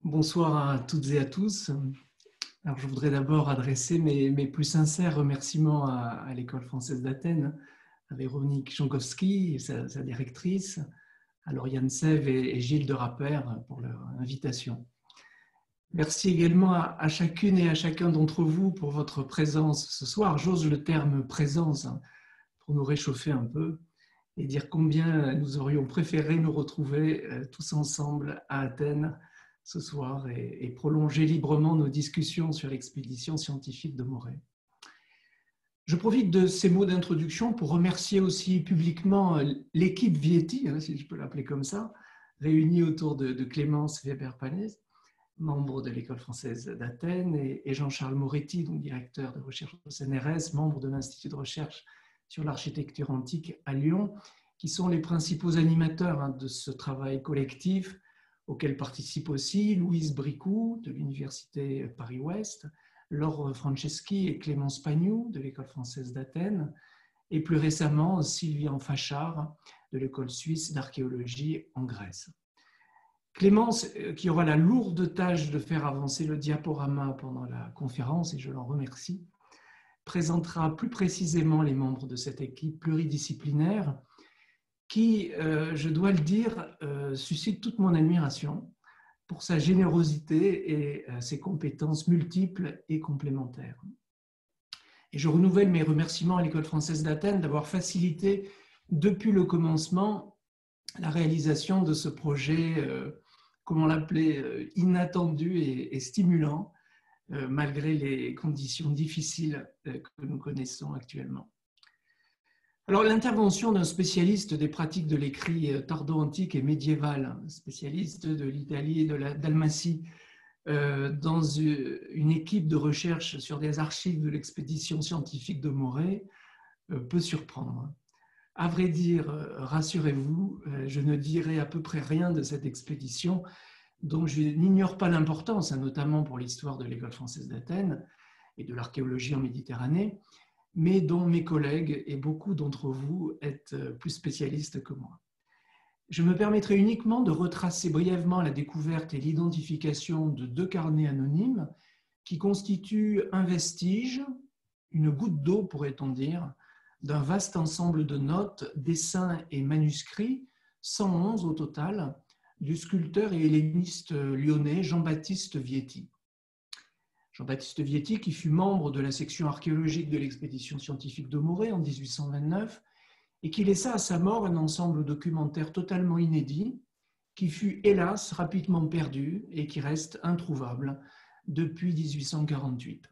Bonsoir à toutes et à tous. Alors, je voudrais d'abord adresser mes plus sincères remerciements à l'École française d'Athènes, à Véronique Jankowski et sa directrice, à Lauriane Sève et Gilles de Rapper pour leur invitation. Merci également à chacune et à chacun d'entre vous pour votre présence ce soir. J'ose le terme présence pour nous réchauffer un peu et dire combien nous aurions préféré nous retrouver tous ensemble à Athènes ce soir et prolonger librement nos discussions sur l'expédition scientifique de Morée. Je profite de ces mots d'introduction pour remercier aussi publiquement l'équipe Vieti, si je peux l'appeler comme ça, réunie autour de Clémence Weber-Palès, membre de l'École française d'Athènes, et Jean-Charles Moretti, donc directeur de recherche au CNRS, membre de l'Institut de recherche sur l'architecture antique à Lyon, qui sont les principaux animateurs de ce travail collectif auquel participent aussi Louise Bricou de l'Université Paris-Ouest, Laure Franceschi et Clémence Pagnoux de l'École française d'Athènes, et plus récemment Sylvian Fachard de l'École suisse d'archéologie en Grèce. Clémence, qui aura la lourde tâche de faire avancer le diaporama pendant la conférence, et je l'en remercie, présentera plus précisément les membres de cette équipe pluridisciplinaire qui, je dois le dire, suscite toute mon admiration pour sa générosité et ses compétences multiples et complémentaires. Et je renouvelle mes remerciements à l'École française d'Athènes d'avoir facilité depuis le commencement la réalisation de ce projet, comment l'appeler, inattendu et stimulant, malgré les conditions difficiles que nous connaissons actuellement. Alors, l'intervention d'un spécialiste des pratiques de l'écrit tardo-antique et médiéval, spécialiste de l'Italie et de la Dalmatie, dans une équipe de recherche sur des archives de l'expédition scientifique de Morée, peut surprendre. À vrai dire, rassurez-vous, je ne dirai à peu près rien de cette expédition, dont je n'ignore pas l'importance, notamment pour l'histoire de l'École française d'Athènes et de l'archéologie en Méditerranée, mais dont mes collègues et beaucoup d'entre vous êtes plus spécialistes que moi. Je me permettrai uniquement de retracer brièvement la découverte et l'identification de deux carnets anonymes qui constituent un vestige, une goutte d'eau pourrait-on dire, d'un vaste ensemble de notes, dessins et manuscrits, 111 au total, du sculpteur et helléniste lyonnais Jean-Baptiste Vieti. Jean-Baptiste Vieti, qui fut membre de la section archéologique de l'expédition scientifique de Morée en 1829 et qui laissa à sa mort un ensemble documentaire totalement inédit qui fut hélas rapidement perdu et qui reste introuvable depuis 1848.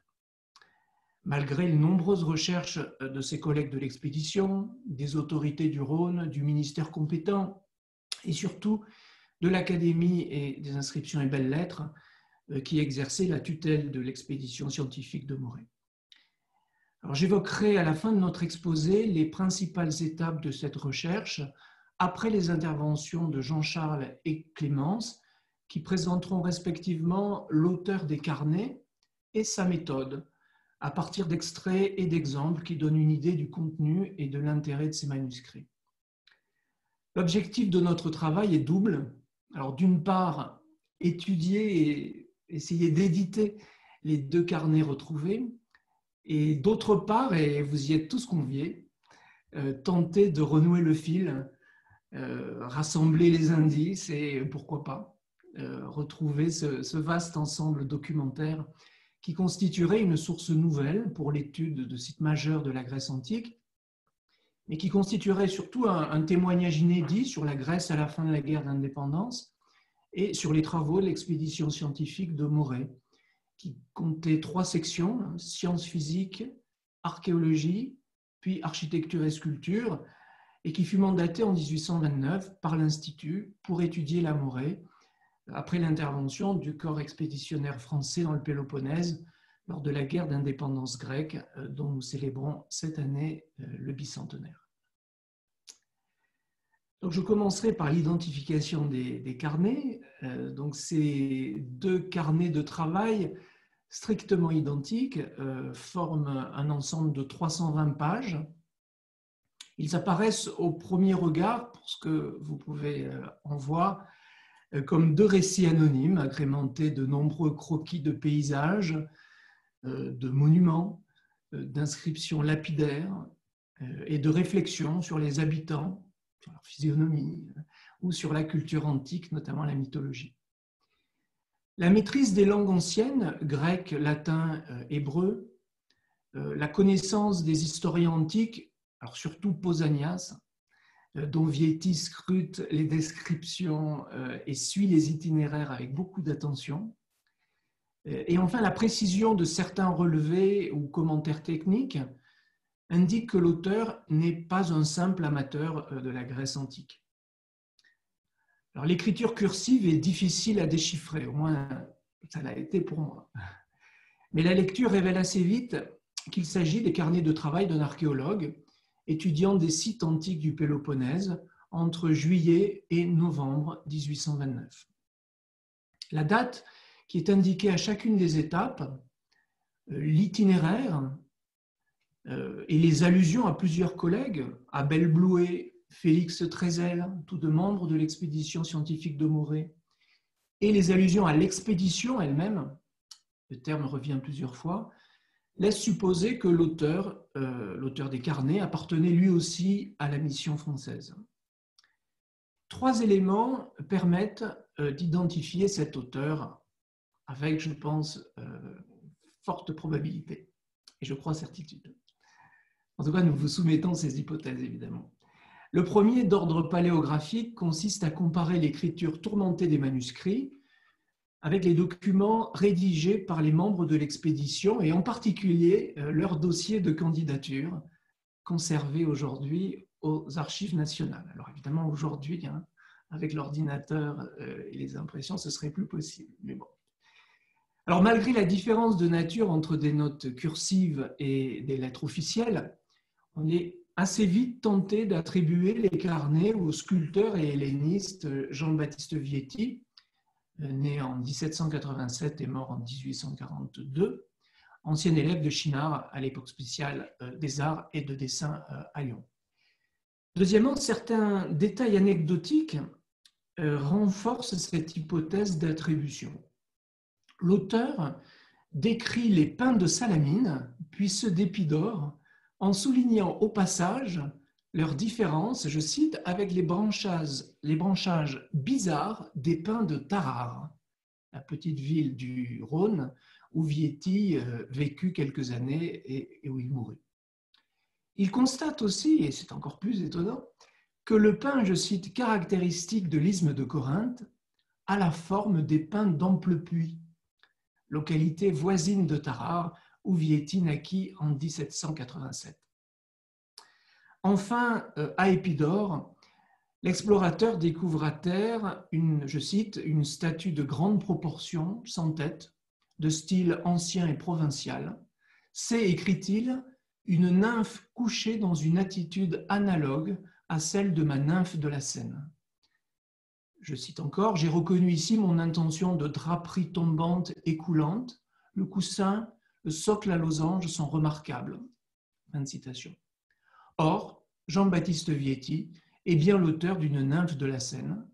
Malgré les nombreuses recherches de ses collègues de l'expédition, des autorités du Rhône, du ministère compétent et surtout de l'Académie et des inscriptions et belles-lettres, qui exerçait la tutelle de l'expédition scientifique de Morée. Alors, j'évoquerai à la fin de notre exposé les principales étapes de cette recherche après les interventions de Jean-Charles et Clémence, qui présenteront respectivement l'auteur des carnets et sa méthode, à partir d'extraits et d'exemples qui donnent une idée du contenu et de l'intérêt de ces manuscrits. L'objectif de notre travail est double. Alors, d'une part, étudier et essayer d'éditer les deux carnets retrouvés, et d'autre part, et vous y êtes tous conviés, tenter de renouer le fil, rassembler les indices et pourquoi pas retrouver ce vaste ensemble documentaire qui constituerait une source nouvelle pour l'étude de sites majeurs de la Grèce antique, mais qui constituerait surtout un témoignage inédit sur la Grèce à la fin de la guerre d'indépendance et sur les travaux de l'expédition scientifique de Morée, qui comptait 3 sections, sciences physiques, archéologie, puis architecture et sculpture, et qui fut mandatée en 1829 par l'Institut pour étudier la Morée, après l'intervention du corps expéditionnaire français dans le Péloponnèse lors de la guerre d'indépendance grecque, dont nous célébrons cette année le bicentenaire. Donc, je commencerai par l'identification des carnets. Donc, ces deux carnets de travail strictement identiques forment un ensemble de 320 pages. Ils apparaissent au premier regard, pour ce que vous pouvez en voir, comme deux récits anonymes agrémentés de nombreux croquis de paysages, de monuments, d'inscriptions lapidaires et de réflexions sur les habitants, sur leur physionomie ou sur la culture antique, notamment la mythologie. La maîtrise des langues anciennes, grec, latin, hébreu, la connaissance des historiens antiques, alors surtout Pausanias, dont Vietti scrute les descriptions et suit les itinéraires avec beaucoup d'attention. Et enfin, la précision de certains relevés ou commentaires techniques indique que l'auteur n'est pas un simple amateur de la Grèce antique. Alors, l'écriture cursive est difficile à déchiffrer, au moins ça l'a été pour moi. Mais la lecture révèle assez vite qu'il s'agit des carnets de travail d'un archéologue étudiant des sites antiques du Péloponnèse entre juillet et novembre 1829. La date qui est indiquée à chacune des étapes, l'itinéraire et les allusions à plusieurs collègues, Abel Blouet, Félix Trézel, tous deux membres de l'expédition scientifique de Morée, et les allusions à l'expédition elle-même, le terme revient plusieurs fois, laissent supposer que l'auteur des carnets appartenait lui aussi à la mission française. Trois éléments permettent d'identifier cet auteur avec, je pense, forte probabilité, et je crois certitude. En tout cas, nous vous soumettons ces hypothèses, évidemment. Le premier, d'ordre paléographique, consiste à comparer l'écriture tourmentée des manuscrits avec les documents rédigés par les membres de l'expédition et en particulier leur dossier de candidature conservé aujourd'hui aux archives nationales. Alors évidemment, aujourd'hui, avec l'ordinateur et les impressions, ce serait plus possible. Mais bon. Alors malgré la différence de nature entre des notes cursives et des lettres officielles, on est assez vite tenté d'attribuer les carnets au sculpteur et helléniste Jean-Baptiste Vietti, né en 1787 et mort en 1842, ancien élève de Chinard à l'époque spéciale des arts et de dessin à Lyon. Deuxièmement, certains détails anecdotiques renforcent cette hypothèse d'attribution. L'auteur décrit les pins de Salamine, puis ceux d'Épidore, en soulignant au passage leur différence, je cite, avec les branchages bizarres des pins de Tarare, la petite ville du Rhône où Vietti vécut quelques années et où il mourut. Il constate aussi, et c'est encore plus étonnant, que le pin, je cite, caractéristique de l'isthme de Corinthe, a la forme des pins d'Amplepuis, localité voisine de Tarare où Vietti naquit en 1787. Enfin, à Épidore, l'explorateur découvre à terre je cite, une statue de grande proportion, sans tête, de style ancien et provincial. C'est, écrit-il, une nymphe couchée dans une attitude analogue à celle de ma nymphe de la Seine. Je cite encore, j'ai reconnu ici mon intention de draperie tombante et coulante. Le coussin, le socle à losange sont remarquables. Fin de citation. Or, Jean-Baptiste Vietti est bien l'auteur d'une nymphe de la Seine,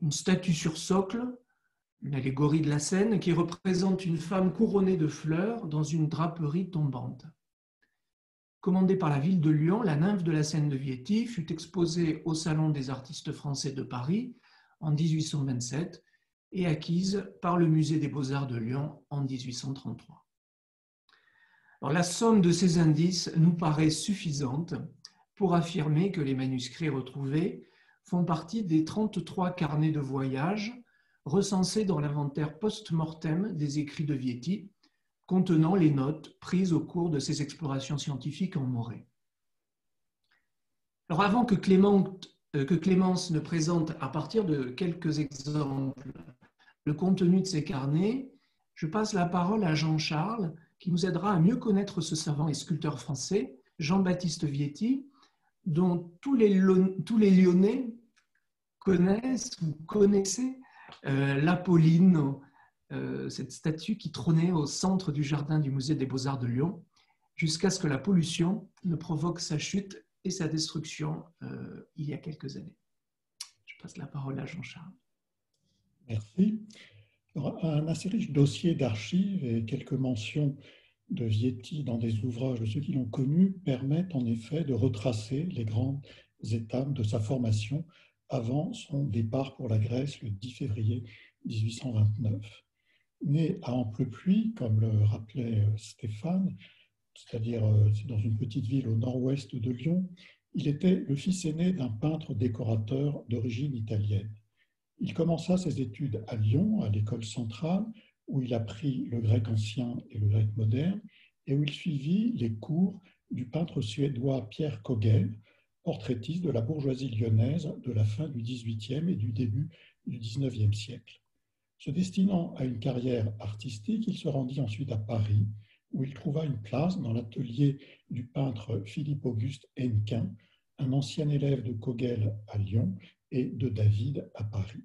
une statue sur socle, une allégorie de la Seine qui représente une femme couronnée de fleurs dans une draperie tombante. Commandée par la ville de Lyon, la nymphe de la Seine de Vietti fut exposée au Salon des artistes français de Paris en 1827 et acquise par le Musée des Beaux-Arts de Lyon en 1833. Alors, la somme de ces indices nous paraît suffisante pour affirmer que les manuscrits retrouvés font partie des 33 carnets de voyage recensés dans l'inventaire post-mortem des écrits de Vietti, contenant les notes prises au cours de ses explorations scientifiques en Morée. Alors avant que Clémence ne présente à partir de quelques exemples le contenu de ces carnets, je passe la parole à Jean-Charles qui nous aidera à mieux connaître ce savant et sculpteur français, Jean-Baptiste Vietti, dont tous les Lyonnais connaissent ou connaissaient l'Apolline, cette statue qui trônait au centre du jardin du Musée des Beaux-Arts de Lyon, jusqu'à ce que la pollution ne provoque sa chute et sa destruction il y a quelques années. Je passe la parole à Jean-Charles. Merci. Alors, un assez riche dossier d'archives et quelques mentions de Vietti dans des ouvrages de ceux qui l'ont connu permettent en effet de retracer les grandes étapes de sa formation avant son départ pour la Grèce le 10 février 1829. Né à Amplepuis, comme le rappelait Stéphane, c'est-à-dire c'est dans une petite ville au nord-ouest de Lyon, il était le fils aîné d'un peintre décorateur d'origine italienne. Il commença ses études à Lyon, à l'école centrale, où il apprit le grec ancien et le grec moderne, et où il suivit les cours du peintre suédois Pierre Kogel, portraitiste de la bourgeoisie lyonnaise de la fin du XVIIIe et du début du XIXe siècle. Se destinant à une carrière artistique, il se rendit ensuite à Paris, où il trouva une place dans l'atelier du peintre Philippe-Auguste Hennequin, un ancien élève de Kogel à Lyon et de David à Paris.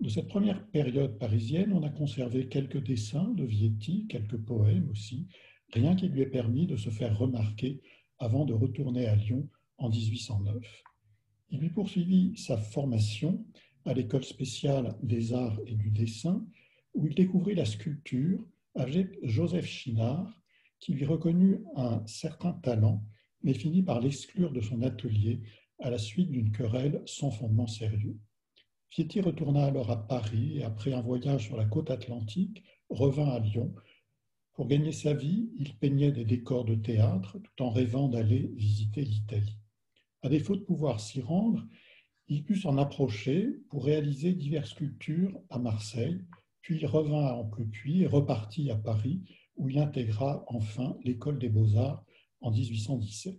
De cette première période parisienne, on a conservé quelques dessins de Vietti, quelques poèmes aussi, rien qui lui ait permis de se faire remarquer avant de retourner à Lyon en 1809. Il lui poursuivit sa formation à l'école spéciale des arts et du dessin, où il découvrit la sculpture avec Joseph Chinard, qui lui reconnut un certain talent, mais finit par l'exclure de son atelier à la suite d'une querelle sans fondement sérieux. Vietti retourna alors à Paris et après un voyage sur la côte atlantique, revint à Lyon. Pour gagner sa vie, il peignait des décors de théâtre tout en rêvant d'aller visiter l'Italie. À défaut de pouvoir s'y rendre, il put s'en approcher pour réaliser diverses sculptures à Marseille, puis il revint à Amplepuis et repartit à Paris, où il intégra enfin l'École des Beaux-Arts en 1817.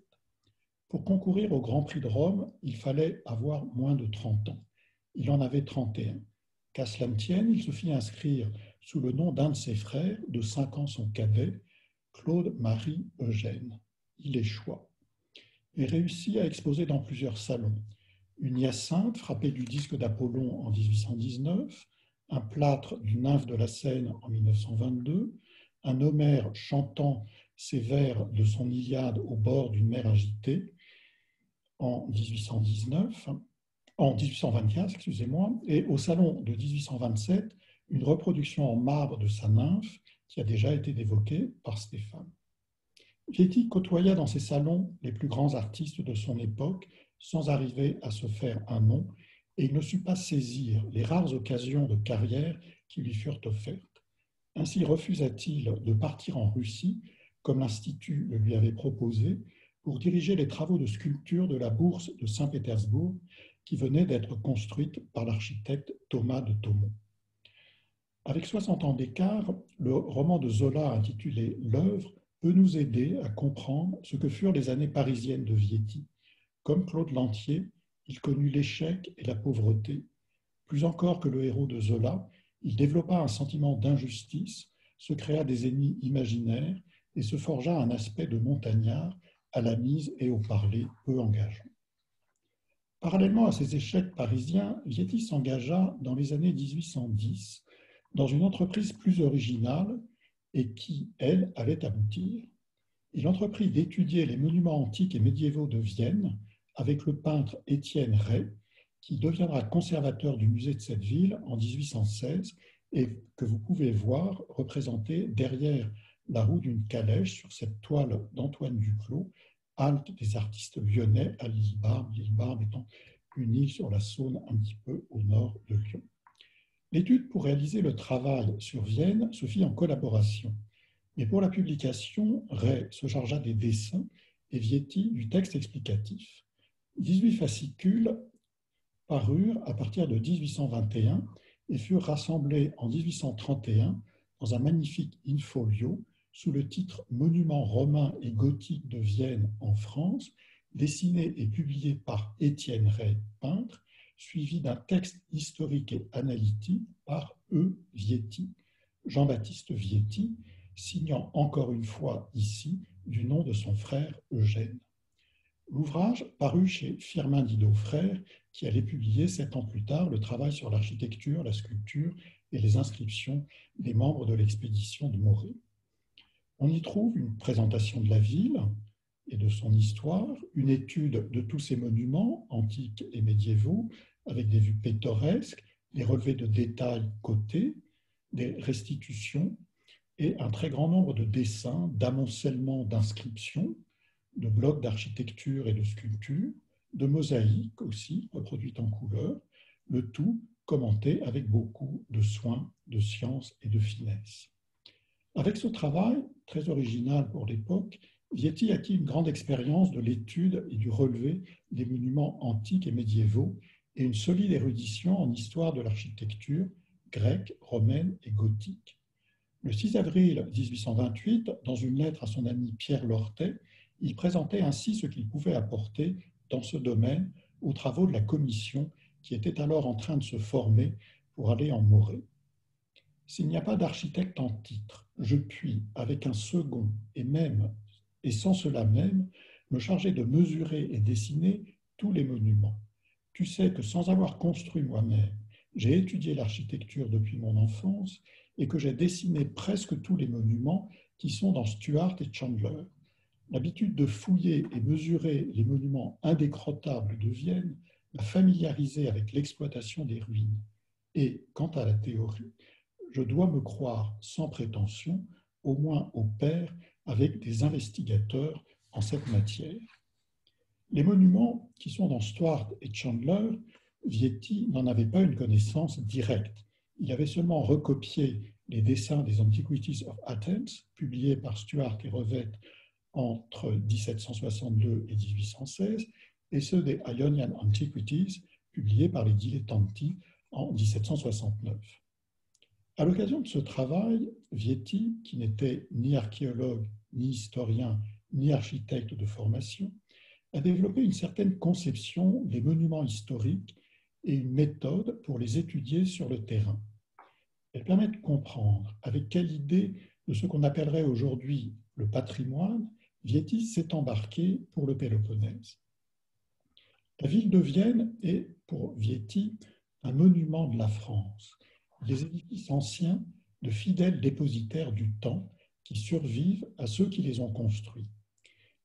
Pour concourir au Grand Prix de Rome, il fallait avoir moins de 30 ans. Il en avait 31. Qu'à cela ne tienne, il se fit inscrire sous le nom d'un de ses frères, de 5 ans son cadet, Claude-Marie Eugène. Il échoua et réussit à exposer dans plusieurs salons. Une hyacinthe frappée du disque d'Apollon en 1819, un plâtre du nymphe de la Seine en 1922, un Homère chantant ses vers de son Iliade au bord d'une mer agitée en 1819, en 1824, excusez-moi, et au salon de 1827, une reproduction en marbre de sa nymphe qui a déjà été évoquée par Stéphane. Vietti côtoya dans ses salons les plus grands artistes de son époque sans arriver à se faire un nom, et il ne sut pas saisir les rares occasions de carrière qui lui furent offertes. Ainsi refusa-t-il de partir en Russie, comme l'Institut le lui avait proposé, pour diriger les travaux de sculpture de la bourse de Saint-Pétersbourg qui venait d'être construite par l'architecte Thomas de Thomont. Avec 60 ans d'écart, le roman de Zola intitulé L'œuvre peut nous aider à comprendre ce que furent les années parisiennes de Vietti. Comme Claude Lantier, il connut l'échec et la pauvreté. Plus encore que le héros de Zola, il développa un sentiment d'injustice, se créa des ennemis imaginaires et se forgea un aspect de montagnard à la mise et au parler peu engageant. Parallèlement à ces échecs parisiens, Vietti s'engagea dans les années 1810 dans une entreprise plus originale et qui, elle, allait aboutir. Il entreprit d'étudier les monuments antiques et médiévaux de Vienne avec le peintre Étienne Rey, qui deviendra conservateur du musée de cette ville en 1816 et que vous pouvez voir représenté derrière la roue d'une calèche sur cette toile d'Antoine Duclos, halte des artistes lyonnais à l'île-Barbe, l'île-Barbe étant une île sur la Saône un petit peu au nord de Lyon. L'étude pour réaliser le travail sur Vienne se fit en collaboration. Mais pour la publication, Rey se chargea des dessins et Vietti du texte explicatif. 18 fascicules parurent à partir de 1821 et furent rassemblés en 1831 dans un magnifique in-folio sous le titre Monuments romains et gothiques de Vienne en France, dessiné et publié par Étienne Rey, peintre, suivi d'un texte historique et analytique par E. Vietti, Jean-Baptiste Vietti, signant encore une fois ici du nom de son frère Eugène. L'ouvrage parut chez Firmin Didot Frères, qui allait publier 7 ans plus tard le travail sur l'architecture, la sculpture et les inscriptions des membres de l'expédition de Morée. On y trouve une présentation de la ville et de son histoire, une étude de tous ses monuments antiques et médiévaux avec des vues pittoresques, des relevés de détails cotés, des restitutions et un très grand nombre de dessins, d'amoncellements d'inscriptions, de blocs d'architecture et de sculpture, de mosaïques aussi, reproduites en couleur, le tout commenté avec beaucoup de soin, de science et de finesse. Avec ce travail, très original pour l'époque, Vietti acquit une grande expérience de l'étude et du relevé des monuments antiques et médiévaux et une solide érudition en histoire de l'architecture grecque, romaine et gothique. Le 6 avril 1828, dans une lettre à son ami Pierre Lortet, il présentait ainsi ce qu'il pouvait apporter dans ce domaine aux travaux de la commission qui était alors en train de se former pour aller en Morée. S'il n'y a pas d'architecte en titre, je puis, avec un second et sans cela même, me charger de mesurer et dessiner tous les monuments. Tu sais que sans avoir construit moi-même, j'ai étudié l'architecture depuis mon enfance et que j'ai dessiné presque tous les monuments qui sont dans Stuart et Chandler. L'habitude de fouiller et mesurer les monuments indécrottables de Vienne m'a familiarisé avec l'exploitation des ruines. Et, quant à la théorie, je dois me croire sans prétention, au moins au pair avec des investigateurs en cette matière. Les monuments qui sont dans Stuart et Chandler, Vietti n'en avait pas une connaissance directe. Il avait seulement recopié les dessins des Antiquities of Athens, publiés par Stuart et Revett entre 1762 et 1816, et ceux des Ionian Antiquities, publiés par les Dilettanti en 1769. À l'occasion de ce travail, Vietti, qui n'était ni archéologue, ni historien, ni architecte de formation, a développé une certaine conception des monuments historiques et une méthode pour les étudier sur le terrain. Elle permet de comprendre avec quelle idée de ce qu'on appellerait aujourd'hui le patrimoine, Vietti s'est embarqué pour le Péloponnèse. La ville de Vienne est, pour Vietti, un monument de la France. Les édifices anciens, de fidèles dépositaires du temps qui survivent à ceux qui les ont construits.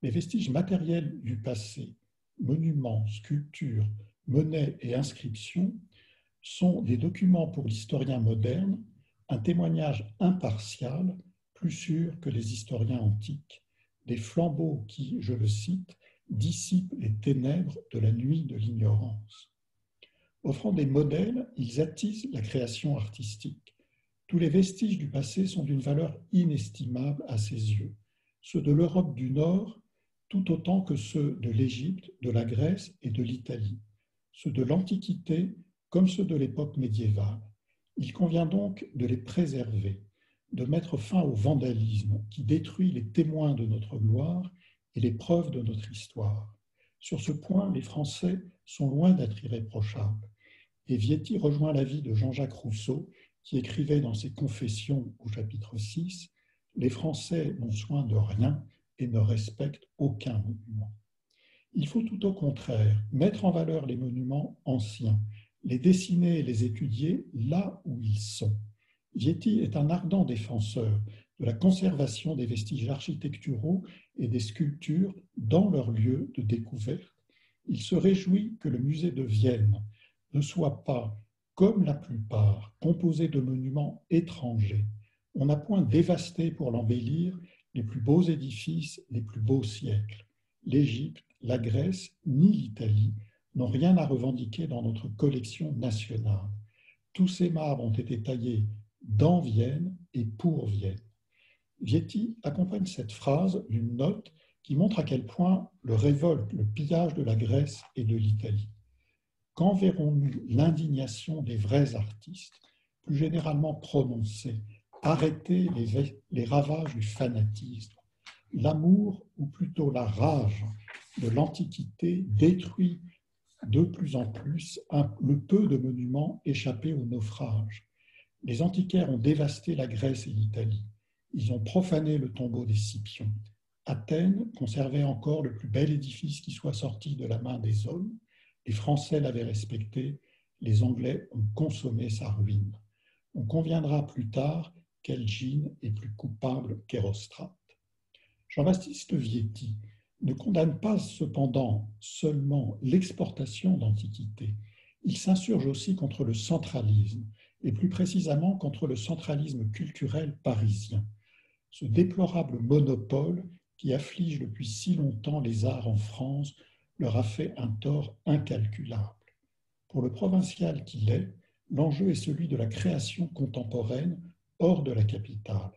Les vestiges matériels du passé, monuments, sculptures, monnaies et inscriptions, sont des documents pour l'historien moderne, un témoignage impartial, plus sûr que les historiens antiques, des flambeaux qui, je le cite, dissipent les ténèbres de la nuit de l'ignorance. Offrant des modèles, ils attisent la création artistique. Tous les vestiges du passé sont d'une valeur inestimable à ses yeux, ceux de l'Europe du Nord tout autant que ceux de l'Égypte, de la Grèce et de l'Italie, ceux de l'Antiquité comme ceux de l'époque médiévale. Il convient donc de les préserver, de mettre fin au vandalisme qui détruit les témoins de notre gloire et les preuves de notre histoire. Sur ce point, les Français sont loin d'être irréprochables. Et Vietti rejoint l'avis de Jean-Jacques Rousseau, qui écrivait dans ses Confessions au chapitre 6 « Les Français n'ont soin de rien et ne respectent aucun monument. » Il faut tout au contraire mettre en valeur les monuments anciens, les dessiner et les étudier là où ils sont. Vietti est un ardent défenseur de la conservation des vestiges architecturaux et des sculptures dans leur lieu de découverte. Il se réjouit que le musée de Vienne ne soit pas, comme la plupart, composé de monuments étrangers. On n'a point dévasté pour l'embellir les plus beaux édifices, les plus beaux siècles. L'Égypte, la Grèce, ni l'Italie n'ont rien à revendiquer dans notre collection nationale. Tous ces marbres ont été taillés dans Vienne et pour Vienne. Vietti accompagne cette phrase d'une note qui montre à quel point le révolte le pillage de la Grèce et de l'Italie. Quand verrons-nous l'indignation des vrais artistes, plus généralement prononcée, arrêter les ravages du fanatisme? L'amour, ou plutôt la rage de l'Antiquité, détruit de plus en plus le peu de monuments échappés au naufrage. Les antiquaires ont dévasté la Grèce et l'Italie. Ils ont profané le tombeau des Scipions. Athènes conservait encore le plus bel édifice qui soit sorti de la main des hommes. Les Français l'avaient respecté, les Anglais ont consommé sa ruine. On conviendra plus tard qu'Elgine est plus coupable qu'Hérostrate. Jean-Baptiste Vietti ne condamne pas cependant seulement l'exportation d'antiquités, il s'insurge aussi contre le centralisme, et plus précisément contre le centralisme culturel parisien, ce déplorable monopole qui afflige depuis si longtemps les arts en France leur a fait un tort incalculable. Pour le provincial qu'il est, l'enjeu est celui de la création contemporaine hors de la capitale,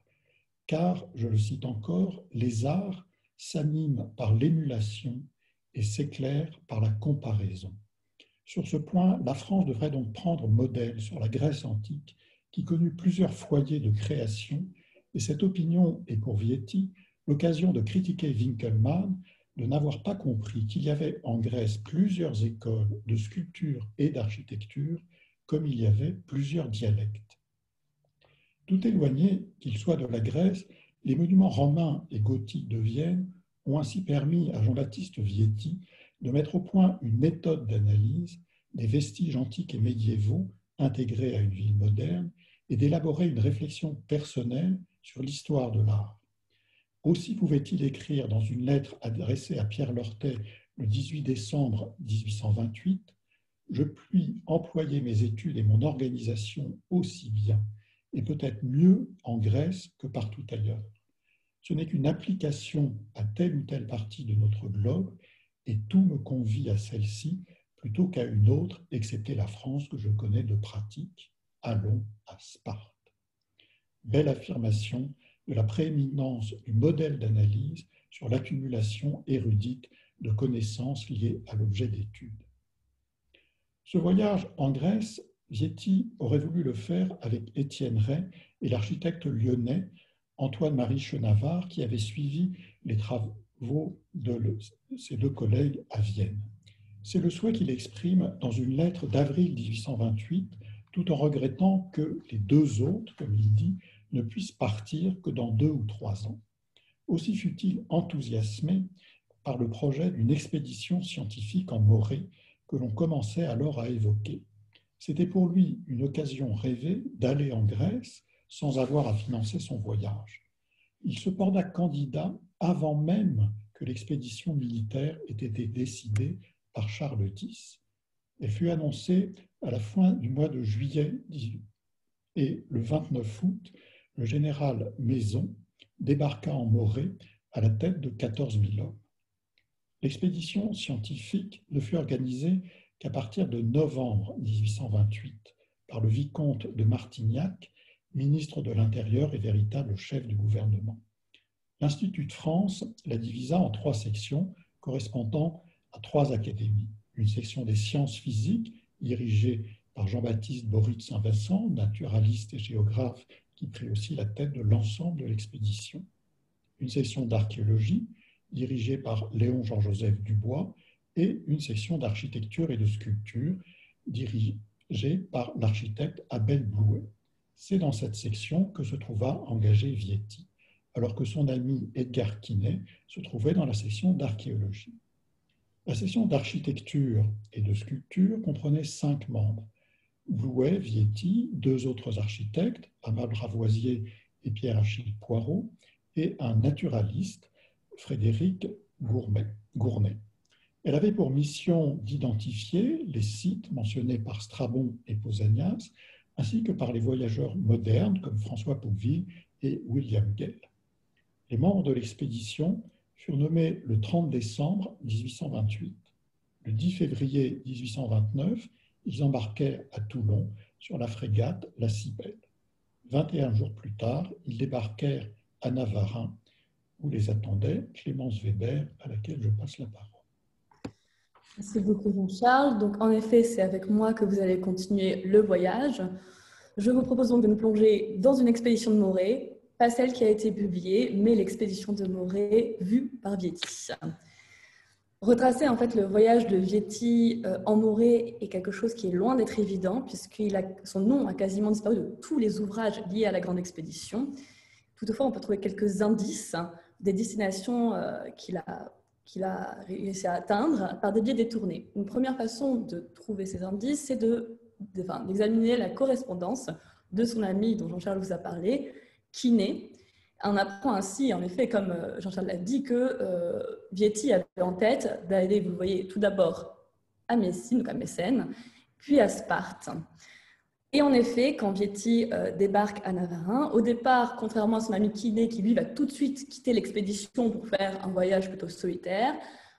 car, je le cite encore, les arts s'animent par l'émulation et s'éclairent par la comparaison. Sur ce point, la France devrait donc prendre modèle sur la Grèce antique, qui connut plusieurs foyers de création, et cette opinion est pour Vietti l'occasion de critiquer Winckelmann de n'avoir pas compris qu'il y avait en Grèce plusieurs écoles de sculpture et d'architecture, comme il y avait plusieurs dialectes. Tout éloignés qu'ils soient de la Grèce, les monuments romains et gothiques de Vienne ont ainsi permis à Jean-Baptiste Vietti de mettre au point une méthode d'analyse des vestiges antiques et médiévaux intégrés à une ville moderne et d'élaborer une réflexion personnelle sur l'histoire de l'art. Aussi pouvait-il écrire dans une lettre adressée à Pierre Lortet le 18 décembre 1828 « Je puis employer mes études et mon organisation aussi bien, et peut-être mieux en Grèce que partout ailleurs. Ce n'est qu'une application à telle ou telle partie de notre globe, et tout me convie à celle-ci plutôt qu'à une autre, excepté la France que je connais de pratique. Allons à Sparte. » Belle affirmation de la prééminence du modèle d'analyse sur l'accumulation érudite de connaissances liées à l'objet d'étude. Ce voyage en Grèce, Vietti aurait voulu le faire avec Étienne Rey et l'architecte lyonnais Antoine-Marie Chenavard, qui avait suivi les travaux de ses deux collègues à Vienne. C'est le souhait qu'il exprime dans une lettre d'avril 1828, tout en regrettant que les deux autres, comme il dit, ne puissent partir que dans 2 ou 3 ans. Aussi fut-il enthousiasmé par le projet d'une expédition scientifique en Morée que l'on commençait alors à évoquer. C'était pour lui une occasion rêvée d'aller en Grèce sans avoir à financer son voyage. Il se porta candidat avant même que l'expédition militaire ait été décidée par Charles X. Elle fut annoncée à la fin du mois de juillet 18. Et le 29 août, le général Maison débarqua en Morée à la tête de 14 000 hommes. L'expédition scientifique ne fut organisée qu'à partir de novembre 1828 par le vicomte de Martignac, ministre de l'Intérieur et véritable chef du gouvernement. L'Institut de France la divisa en 3 sections correspondant à 3 académies. Une section des sciences physiques dirigée par Jean-Baptiste Bory de Saint-Vincent, naturaliste et géographe qui prit aussi la tête de l'ensemble de l'expédition. Une section d'archéologie dirigée par Léon Jean-Joseph Dubois et une section d'architecture et de sculpture dirigée par l'architecte Abel Blouet. C'est dans cette section que se trouva engagé Vietti, alors que son ami Edgar Quinet se trouvait dans la section d'archéologie. La section d'architecture et de sculpture comprenait 5 membres. Blouet, Vietti, 2 autres architectes, Aimable Ravoisier et Pierre-Achille Poirot, et un naturaliste, Frédéric Gournay. Elle avait pour mission d'identifier les sites mentionnés par Strabon et Pausanias, ainsi que par les voyageurs modernes comme François Pouqueville et William Gell. Les membres de l'expédition furent nommés le 30 décembre 1828. Le 10 février 1829, ils embarquèrent à Toulon sur la frégate La Cybèle. 21 jours plus tard, ils débarquèrent à Navarin, où les attendait Clémence Weber, à laquelle je passe la parole. Merci beaucoup Jean-Charles. Donc en effet, c'est avec moi que vous allez continuer le voyage. Je vous propose donc de nous plonger dans une expédition de Morée, pas celle qui a été publiée, mais l'expédition de Morée vue par Vietti. Retracer en fait le voyage de Vietti en Morée est quelque chose qui est loin d'être évident, son nom a quasiment disparu de tous les ouvrages liés à la grande expédition. Toutefois, on peut trouver quelques indices des destinations qu'il a réussi à atteindre par des biais détournés. Une première façon de trouver ces indices, c'est d'examiner la correspondance de son ami dont Jean-Charles vous a parlé, Quinet. On apprend ainsi, en effet, comme Jean-Charles l'a dit, que Vietti avait en tête d'aller, vous le voyez, tout d'abord à Messine, donc à Mécène, puis à Sparte. Et en effet, quand Vieti débarque à Navarin, au départ, contrairement à son ami Kiné, qui lui va tout de suite quitter l'expédition pour faire un voyage plutôt solitaire,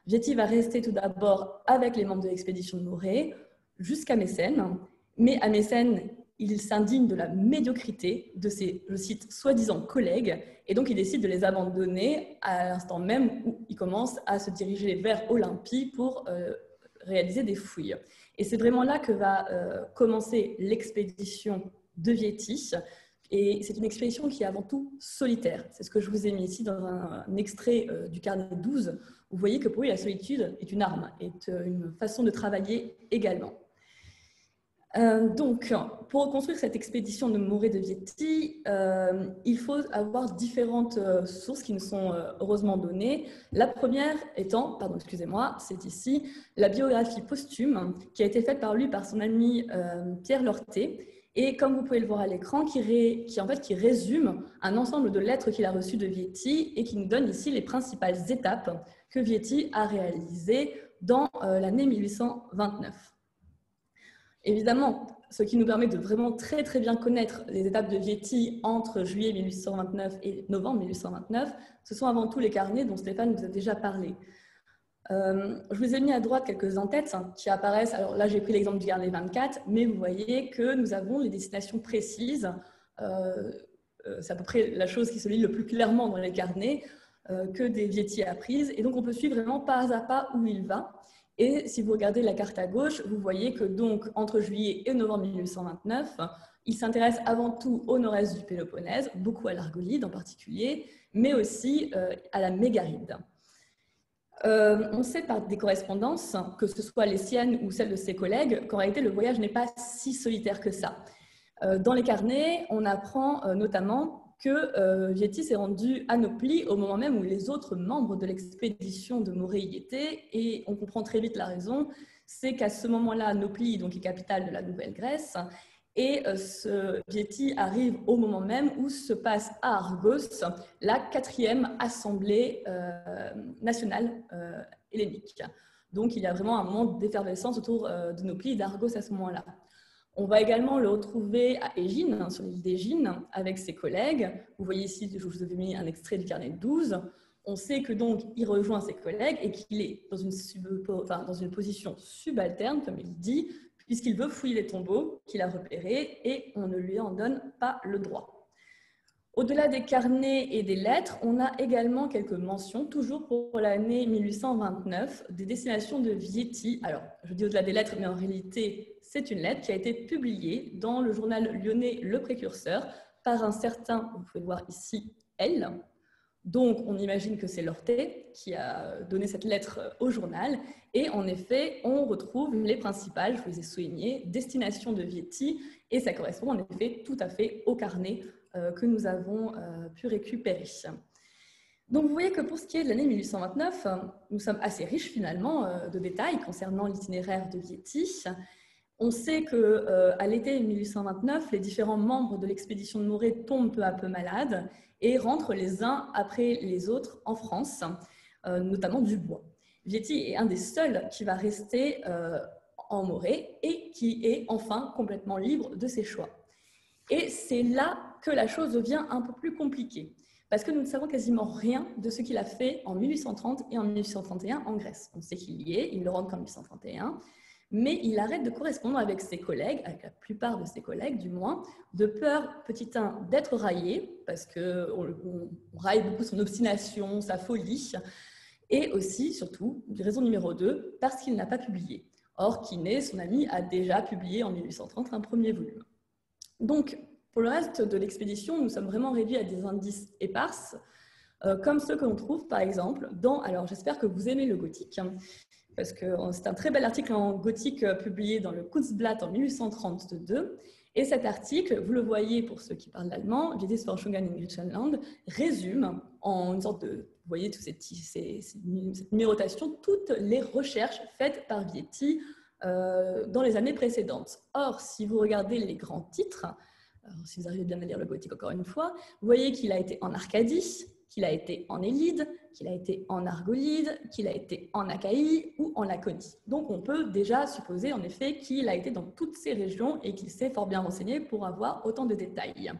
Vieti va rester tout d'abord avec les membres de l'expédition de Morée jusqu'à Mécène. Mais à Mécène, il s'indigne de la médiocrité de ses, je cite, soi-disant collègues, et donc il décide de les abandonner à l'instant même où il commence à se diriger vers Olympie pour réaliser des fouilles. Et c'est vraiment là que va commencer l'expédition de Vieti. Et c'est une expédition qui est avant tout solitaire. C'est ce que je vous ai mis ici dans un extrait du carnet 12. Vous voyez que pour lui, la solitude est une arme, est une façon de travailler également. Donc, pour reconstruire cette expédition de Morée de Vieti, il faut avoir différentes sources qui nous sont heureusement données. La première étant, pardon, excusez-moi, c'est ici, la biographie posthume qui a été faite par lui, par son ami Pierre Lorté, et comme vous pouvez le voir à l'écran, qui résume un ensemble de lettres qu'il a reçues de Vieti et qui nous donne ici les principales étapes que Vieti a réalisées dans l'année 1829. Évidemment, ce qui nous permet de vraiment très très bien connaître les étapes de Vieti entre juillet 1829 et novembre 1829, ce sont avant tout les carnets dont Stéphane vous a déjà parlé. Je vous ai mis à droite quelques en-têtes qui apparaissent. Alors là, j'ai pris l'exemple du carnet 24, mais vous voyez que nous avons les destinations précises. C'est à peu près la chose qui se lit le plus clairement dans les carnets que des Vieti a prises. Et donc, on peut suivre vraiment pas à pas où il va. Et si vous regardez la carte à gauche, vous voyez que donc entre juillet et novembre 1829, il s'intéresse avant tout au nord-est du Péloponnèse, beaucoup à l'Argolide en particulier, mais aussi à la Mégaride. On sait par des correspondances, que ce soit les siennes ou celles de ses collègues, qu'en réalité le voyage n'est pas si solitaire que ça. Dans les carnets, on apprend notamment que Vieti s'est rendu à Nauplie au moment même où les autres membres de l'expédition de Morée y étaient, et on comprend très vite la raison, c'est qu'à ce moment-là, Nauplie, donc, est capitale de la Nouvelle-Grèce, et Vieti arrive au moment même où se passe à Argos la 4e assemblée nationale hellénique. Donc il y a vraiment un moment d'effervescence autour de Nauplie et d'Argos à ce moment-là. On va également le retrouver à Égine, sur l'île d'Égine, avec ses collègues. Vous voyez ici, je vous avais mis un extrait du carnet 12. On sait que donc il rejoint ses collègues et qu'il est dans une position subalterne, comme il dit, puisqu'il veut fouiller les tombeaux qu'il a repérés et on ne lui en donne pas le droit. Au-delà des carnets et des lettres, on a également quelques mentions, toujours pour l'année 1829, des destinations de Vieti. Alors, je dis au-delà des lettres, mais en réalité, c'est une lettre qui a été publiée dans le journal lyonnais Le Précurseur par un certain, vous pouvez le voir ici, L. Donc, on imagine que c'est Lorté qui a donné cette lettre au journal. Et en effet, on retrouve les principales, je vous les ai soulignées, destinations de Vieti. Et ça correspond en effet tout à fait au carnet que nous avons pu récupérer. Donc, vous voyez que pour ce qui est de l'année 1829, nous sommes assez riches finalement de détails concernant l'itinéraire de Vieti. On sait qu'à l'été 1829, les différents membres de l'expédition de Morée tombent peu à peu malades et rentrent les uns après les autres en France, notamment Dubois. Vieti est un des seuls qui va rester en Morée et qui est enfin complètement libre de ses choix. Et c'est là que la chose devient un peu plus compliquée, parce que nous ne savons quasiment rien de ce qu'il a fait en 1830 et en 1831 en Grèce. On sait qu'il y est, il ne rentre qu'en 1831, mais il arrête de correspondre avec ses collègues, avec la plupart de ses collègues du moins, de peur, petit 1, d'être raillé, parce qu'on raille beaucoup son obstination, sa folie, et aussi, surtout, raison numéro 2, parce qu'il n'a pas publié. Or, Quinet, son ami, a déjà publié en 1830 un premier volume. Donc, pour le reste de l'expédition, nous sommes vraiment réduits à des indices éparses, comme ceux que l'on trouve, par exemple, dans... Alors, j'espère que vous aimez le gothique, parce que c'est un très bel article en gothique publié dans le Kunstblatt en 1832. Et cet article, vous le voyez pour ceux qui parlent l'allemand, Vieti-Forschungen in Griechenland, résume en une sorte de, vous voyez, cette numérotation, toutes les recherches faites par Vieti dans les années précédentes. Or, si vous regardez les grands titres, si vous arrivez bien à lire le gothique encore une fois, vous voyez qu'il a été en Arcadie, qu'il a été en Élide, qu'il a été en Argolide, qu'il a été en Achaïe ou en Laconie. Donc on peut déjà supposer en effet qu'il a été dans toutes ces régions et qu'il s'est fort bien renseigné pour avoir autant de détails.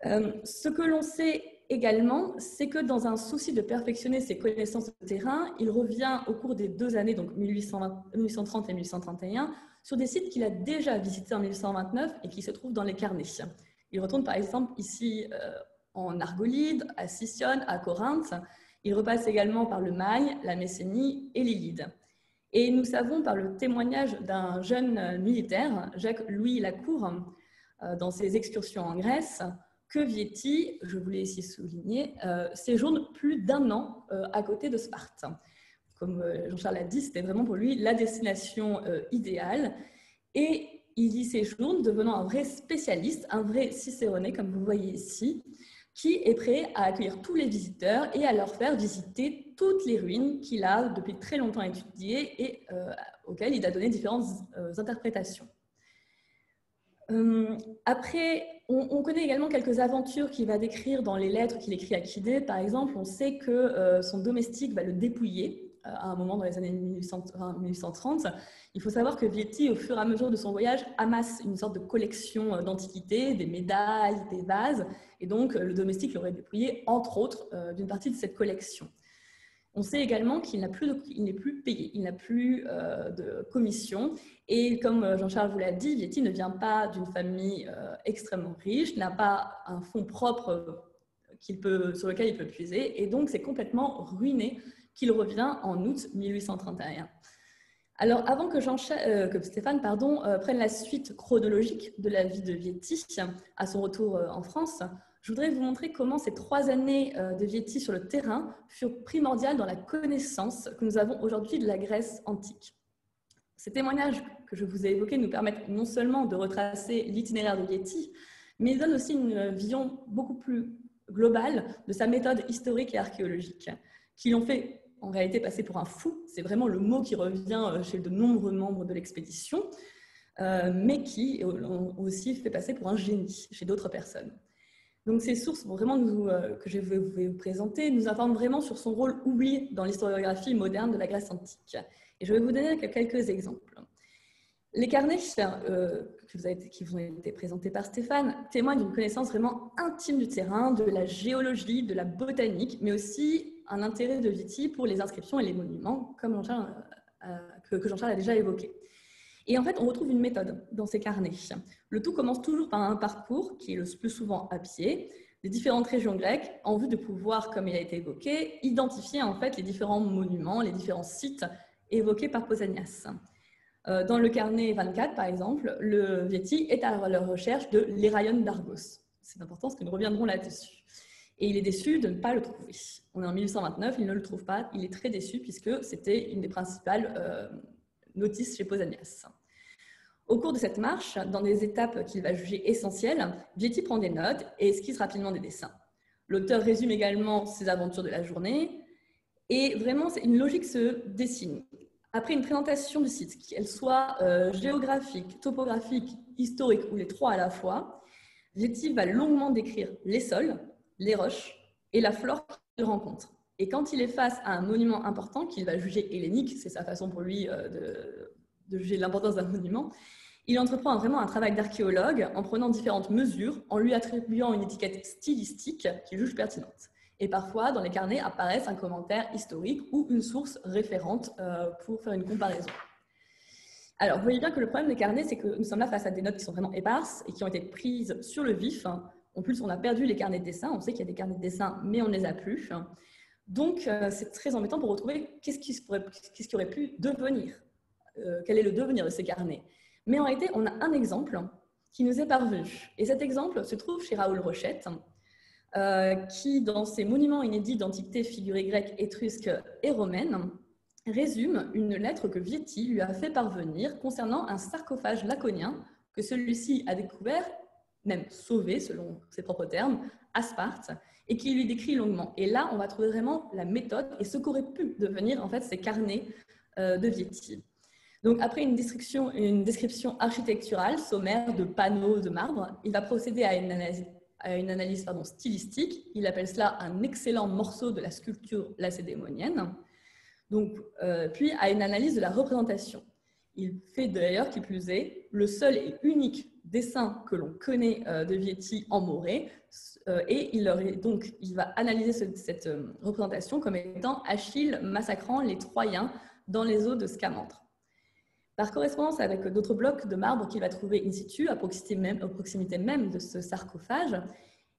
Ce que l'on sait également, c'est que dans un souci de perfectionner ses connaissanses de terrain, il revient au cours des 2 années, donc 1830 et 1831, sur des sites qu'il a déjà visités en 1829 et qui se trouvent dans les carnets. Il retourne par exemple ici en Argolide, à Sicyone, à Corinthe. Il repasse également par le Magne, la Messénie et l'Illide. Et nous savons par le témoignage d'un jeune militaire, Jacques-Louis Lacour, dans ses excursions en Grèce, que Vieti, je voulais ici souligner, séjourne plus d'1 an à côté de Sparte. Comme Jean-Charles l'a dit, c'était vraiment pour lui la destination idéale. Et il y séjourne, devenant un vrai spécialiste, un vrai cicéronais, comme vous voyez ici, qui est prêt à accueillir tous les visiteurs et à leur faire visiter toutes les ruines qu'il a depuis très longtemps étudiées et auxquelles il a donné différentes interprétations. Après, on connaît également quelques aventures qu'il va décrire dans les lettres qu'il écrit à Chidé. Par exemple, on sait que son domestique va le dépouiller à un moment dans les années 1830. Il faut savoir que Vieti, au fur et à mesure de son voyage, amasse une sorte de collection d'antiquités, des médailles, des vases, et donc le domestique l'aurait dépouillé, entre autres, d'une partie de cette collection. On sait également qu'il n'est plus payé, il n'a plus de commission. Et comme Jean-Charles vous l'a dit, Vieti ne vient pas d'une famille extrêmement riche, n'a pas un fonds propre sur lequel il peut puiser, et donc c'est complètement ruiné qu'il revient en août 1831. Alors, avant que Stéphane prenne la suite chronologique de la vie de Vieti à son retour en France, je voudrais vous montrer comment ces 3 années de Vieti sur le terrain furent primordiales dans la connaissance que nous avons aujourd'hui de la Grèce antique. Ces témoignages que je vous ai évoqués nous permettent non seulement de retracer l'itinéraire de Vieti, mais ils donnent aussi une vision beaucoup plus globale de sa méthode historique et archéologique, qui l'ont fait en réalité passer pour un fou. C'est vraiment le mot qui revient chez de nombreux membres de l'expédition, mais qui ont aussi fait passer pour un génie chez d'autres personnes. Donc ces sources que je vais vous présenter nous informent vraiment sur son rôle oublié dans l'historiographie moderne de la Grèce antique. Et je vais vous donner quelques exemples. Les carnets qui vous ont été présentés par Stéphane témoignent d'une connaissance vraiment intime du terrain, de la géologie, de la botanique, mais aussi un intérêt de Vieti pour les inscriptions et les monuments, comme que Jean-Charles a déjà évoqué. Et en fait, on retrouve une méthode dans ces carnets. Le tout commence toujours par un parcours qui est le plus souvent à pied, des différentes régions grecques, en vue de pouvoir, comme il a été évoqué, identifier en fait les différents monuments, les différents sites évoqués par Pausanias. Dans le carnet 24, par exemple, le Vieti est à la recherche de l'Héraïon d'Argos. C'est important parce que nous reviendrons là-dessus. Et il est déçu de ne pas le trouver. On est en 1829, il ne le trouve pas. Il est très déçu puisque c'était une des principales notices chez Pausanias. Au cours de cette marche, dans des étapes qu'il va juger essentielles, Vieti prend des notes et esquisse rapidement des dessins. L'auteur résume également ses aventures de la journée et vraiment, une logique se dessine. Après une présentation du site, qu'elle soit géographique, topographique, historique ou les trois à la fois, Vieti va longuement décrire les sols, les roches et la flore qu'il rencontre. Et quand il est face à un monument important qu'il va juger hellénique, c'est sa façon pour lui de juger l'importance d'un monument, il entreprend vraiment un travail d'archéologue en prenant différentes mesures, en lui attribuant une étiquette stylistique qu'il juge pertinente. Et parfois, dans les carnets, apparaissent un commentaire historique ou une source référente pour faire une comparaison. Alors, vous voyez bien que le problème des carnets, c'est que nous sommes là face à des notes qui sont vraiment éparses et qui ont été prises sur le vif. En plus, on a perdu les carnets de dessin. On sait qu'il y a des carnets de dessin, mais on ne les a plus. Donc, c'est très embêtant pour retrouver qu'est-ce qui aurait pu devenir. Quel est le devenir de ces carnets. Mais en réalité, on a un exemple qui nous est parvenu. Et cet exemple se trouve chez Raoul Rochette, qui, dans ses monuments inédits d'antiquité figurée grecque, étrusque et romaine, résume une lettre que Vieti lui a fait parvenir concernant un sarcophage laconien que celui-ci a découvert, même sauvé selon ses propres termes, à Sparte, et qui lui décrit longuement. Et là, on va trouver vraiment la méthode et ce qu'auraient pu devenir en fait ces carnets de Vieti. Donc, après une description architecturale sommaire de panneaux de marbre, il va procéder à à une analyse stylistique. Il appelle cela un excellent morceau de la sculpture lacédémonienne. Donc, puis à une analyse de la représentation. Il fait d'ailleurs, qui plus est, le seul et unique dessin que l'on connaît de Vietti en Morée, et il va analyser cette représentation comme étant Achille massacrant les Troyens dans les eaux de Scamandre. Par correspondance avec d'autres blocs de marbre qu'il va trouver in situ, à proximité même de ce sarcophage,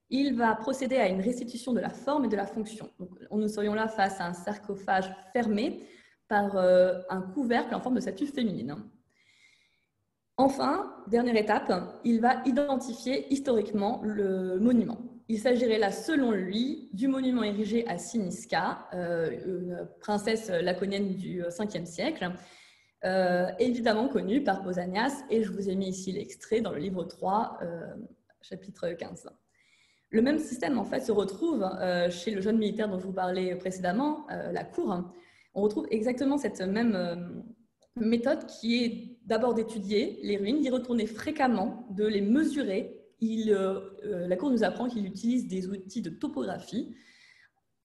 il va procéder à une restitution de la forme et de la fonction. Donc, nous serions là face à un sarcophage fermé par un couvercle en forme de statue féminine. Enfin, dernière étape, il va identifier historiquement le monument. Il s'agirait là, selon lui, du monument érigé à Cynisca, une princesse laconienne du 5e siècle, évidemment connue par Pausanias, et je vous ai mis ici l'extrait dans le livre 3, chapitre 15. Le même système, en fait, se retrouve chez le jeune militaire dont je vous parlais précédemment, la cour. On retrouve exactement cette même méthode qui est d'abord d'étudier les ruines, d'y retourner fréquemment, de les mesurer. La cour nous apprend qu'il utilise des outils de topographie.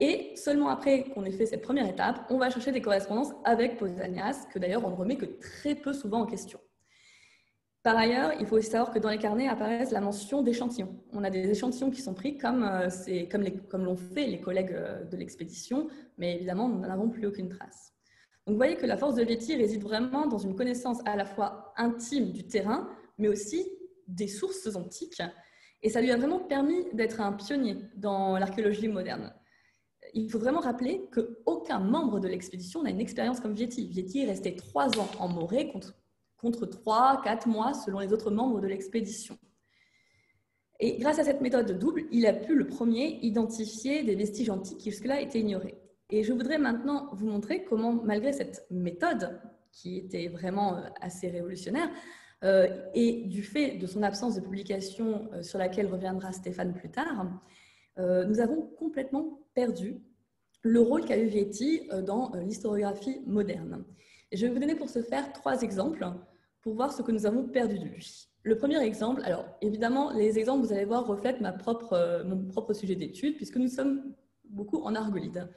Et seulement après qu'on ait fait cette première étape, on va chercher des correspondances avec Pausanias, que d'ailleurs on ne remet que très peu souvent en question. Par ailleurs, il faut aussi savoir que dans les carnets apparaissent la mention d'échantillons. On a des échantillons qui sont pris comme l'ont fait les collègues de l'expédition, mais évidemment, nous n'en avons plus aucune trace. Donc, vous voyez que la force de Vietti réside vraiment dans une connaissance à la fois intime du terrain, mais aussi des sources antiques. Et ça lui a vraiment permis d'être un pionnier dans l'archéologie moderne. Il faut vraiment rappeler qu'aucun membre de l'expédition n'a une expérience comme Vietti. Vietti est resté 3 ans en Morée contre 3-4 mois selon les autres membres de l'expédition. Et grâce à cette méthode double, il a pu le premier identifier des vestiges antiques qui jusque-là étaient ignorés. Et je voudrais maintenant vous montrer comment, malgré cette méthode, qui était vraiment assez révolutionnaire, et du fait de son absence de publication sur laquelle reviendra Stéphane plus tard, nous avons complètement perdu le rôle qu'a eu Vietti dans l'historiographie moderne. Et je vais vous donner pour ce faire 3 exemples pour voir ce que nous avons perdu de lui. Le premier exemple, alors évidemment, les exemples, vous allez voir, reflètent mon propre sujet d'étude, puisque nous sommes beaucoup en argolide.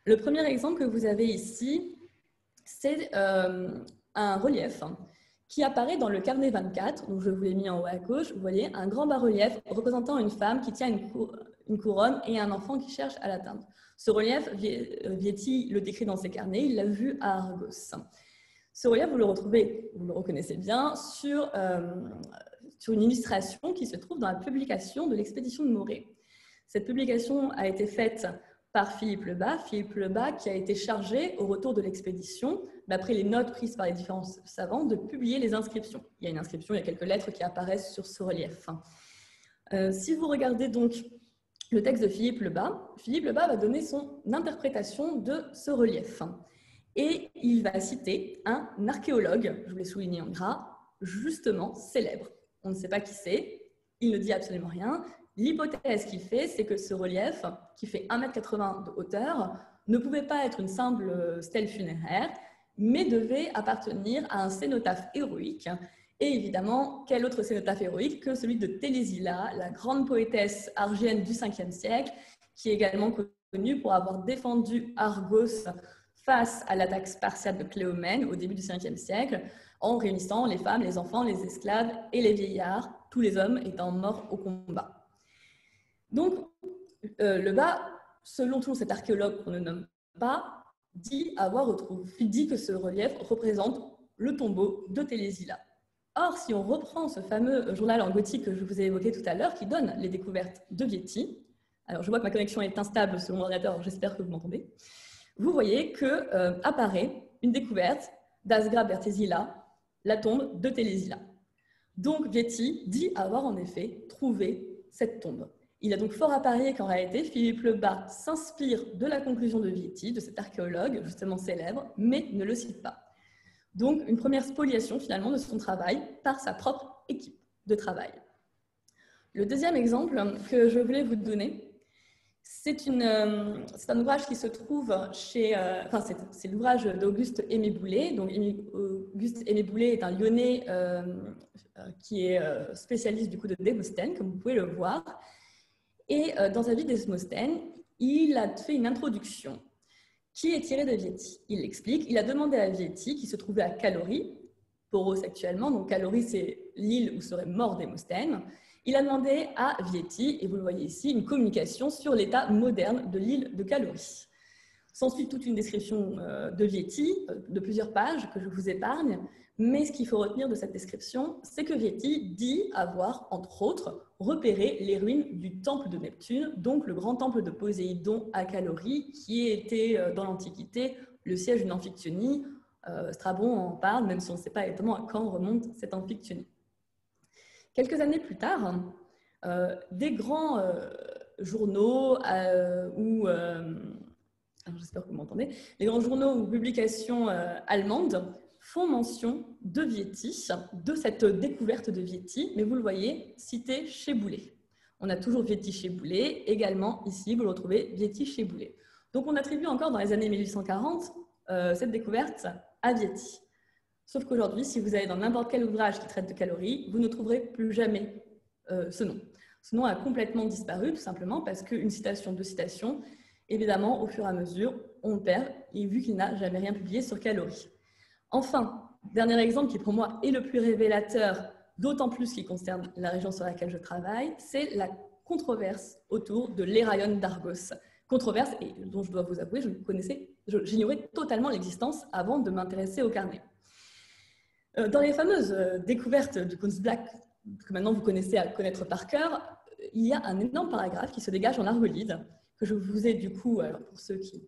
Le premier exemple que vous avez ici, c'est un relief qui apparaît dans le carnet 24, donc je vous l'ai mis en haut à gauche. Vous voyez un grand bas-relief représentant une femme qui tient une couronne et un enfant qui cherche à l'atteindre. Ce relief, Vietti le décrit dans ses carnets, il l'a vu à Argos. Ce relief, vous le retrouvez, vous le reconnaissez bien, sur une illustration qui se trouve dans la publication de l'expédition de Morée. Cette publication a été faite par Philippe Lebas qui a été chargé, au retour de l'expédition, d'après les notes prises par les différents savants, de publier les inscriptions. Il y a une inscription, il y a quelques lettres qui apparaissent sur ce relief. Si vous regardez donc le texte de Philippe Lebas va donner son interprétation de ce relief. Et il va citer un archéologue, je vous l'ai souligné en gras, justement célèbre. On ne sait pas qui c'est, il ne dit absolument rien. L'hypothèse qu'il fait, c'est que ce relief, qui fait 1,80 m de hauteur, ne pouvait pas être une simple stèle funéraire, mais devait appartenir à un cénotaphe héroïque. Et évidemment, quel autre cénotaphe héroïque que celui de Télésilas, la grande poétesse argienne du 5e siècle, qui est également connue pour avoir défendu Argos face à l'attaque spartiate de Cléomène au début du 5e siècle, en réunissant les femmes, les enfants, les esclaves et les vieillards, tous les hommes étant morts au combat. Donc, Lebas, selon toujours cet archéologue qu'on ne nomme pas, dit que ce relief représente le tombeau de Télésilas. Or, si on reprend ce fameux journal en gothique que je vous ai évoqué tout à l'heure, qui donne les découvertes de Vietti, alors je vois que ma connexion est instable sur mon ordinateur, j'espère que vous m'entendez, vous voyez qu'apparaît une découverte d'Asgra Bertesilla, la tombe de Télésilas. Donc Vietti dit avoir en effet trouvé cette tombe. Il a donc fort à parier qu'en réalité, Philippe Lebas s'inspire de la conclusion de Vietti, de cet archéologue justement célèbre, mais ne le cite pas. Donc une première spoliation finalement de son travail par sa propre équipe de travail. Le deuxième exemple que je voulais vous donner, c'est un ouvrage qui se trouve c'est l'ouvrage d'Auguste Aimé Boulet. Donc, Auguste Aimé Boulet est un Lyonnais qui est spécialiste du coup de Démosthène, comme vous pouvez le voir. Et dans sa vie d'Esmostène, il a fait une introduction qui est tirée de Vietti. Il l'explique. Il a demandé à Vietti, qui se trouvait à Caloris, Poros actuellement, donc Caloris c'est l'île où serait mort Démosthène. Il a demandé à Vietti, et vous le voyez ici, une communication sur l'état moderne de l'île de Caloris. S'ensuit toute une description de Vietti, de plusieurs pages que je vous épargne, mais ce qu'il faut retenir de cette description, c'est que Vietti dit avoir, entre autres, repéré les ruines du temple de Neptune, donc le grand temple de Poséidon à Caloris, qui était dans l'Antiquité le siège d'une amphictyonie. Strabon en parle, même si on ne sait pas exactement à quand remonte cette amphictyonie. Quelques années plus tard, des grands journaux j'espère que vous m'entendez, les grands journaux ou publications allemandes font mention de Vietti, de cette découverte de Vietti, mais vous le voyez, cité chez Boulay. On a toujours Vietti chez Boulay, également ici, vous le retrouvez, Vietti chez Boulay. Donc on attribue encore dans les années 1840 cette découverte à Vietti. Sauf qu'aujourd'hui, si vous allez dans n'importe quel ouvrage qui traite de Caloris, vous ne trouverez plus jamais ce nom. Ce nom a complètement disparu, tout simplement parce qu'une citation, deux citations, évidemment, au fur et à mesure, on le perd, et vu qu'il n'a jamais rien publié sur Caloris. Enfin, dernier exemple qui pour moi est le plus révélateur, d'autant plus qui concerne la région sur laquelle je travaille, c'est la controverse autour de l'Héraïon d'Argos. Controverse et dont je dois vous avouer, j'ignorais totalement l'existence avant de m'intéresser au carnet. Dans les fameuses découvertes du Kunstblatt, que maintenant vous connaissez à connaître par cœur, il y a un énorme paragraphe qui se dégage en argolide, que je vous ai du coup, alors pour ceux qui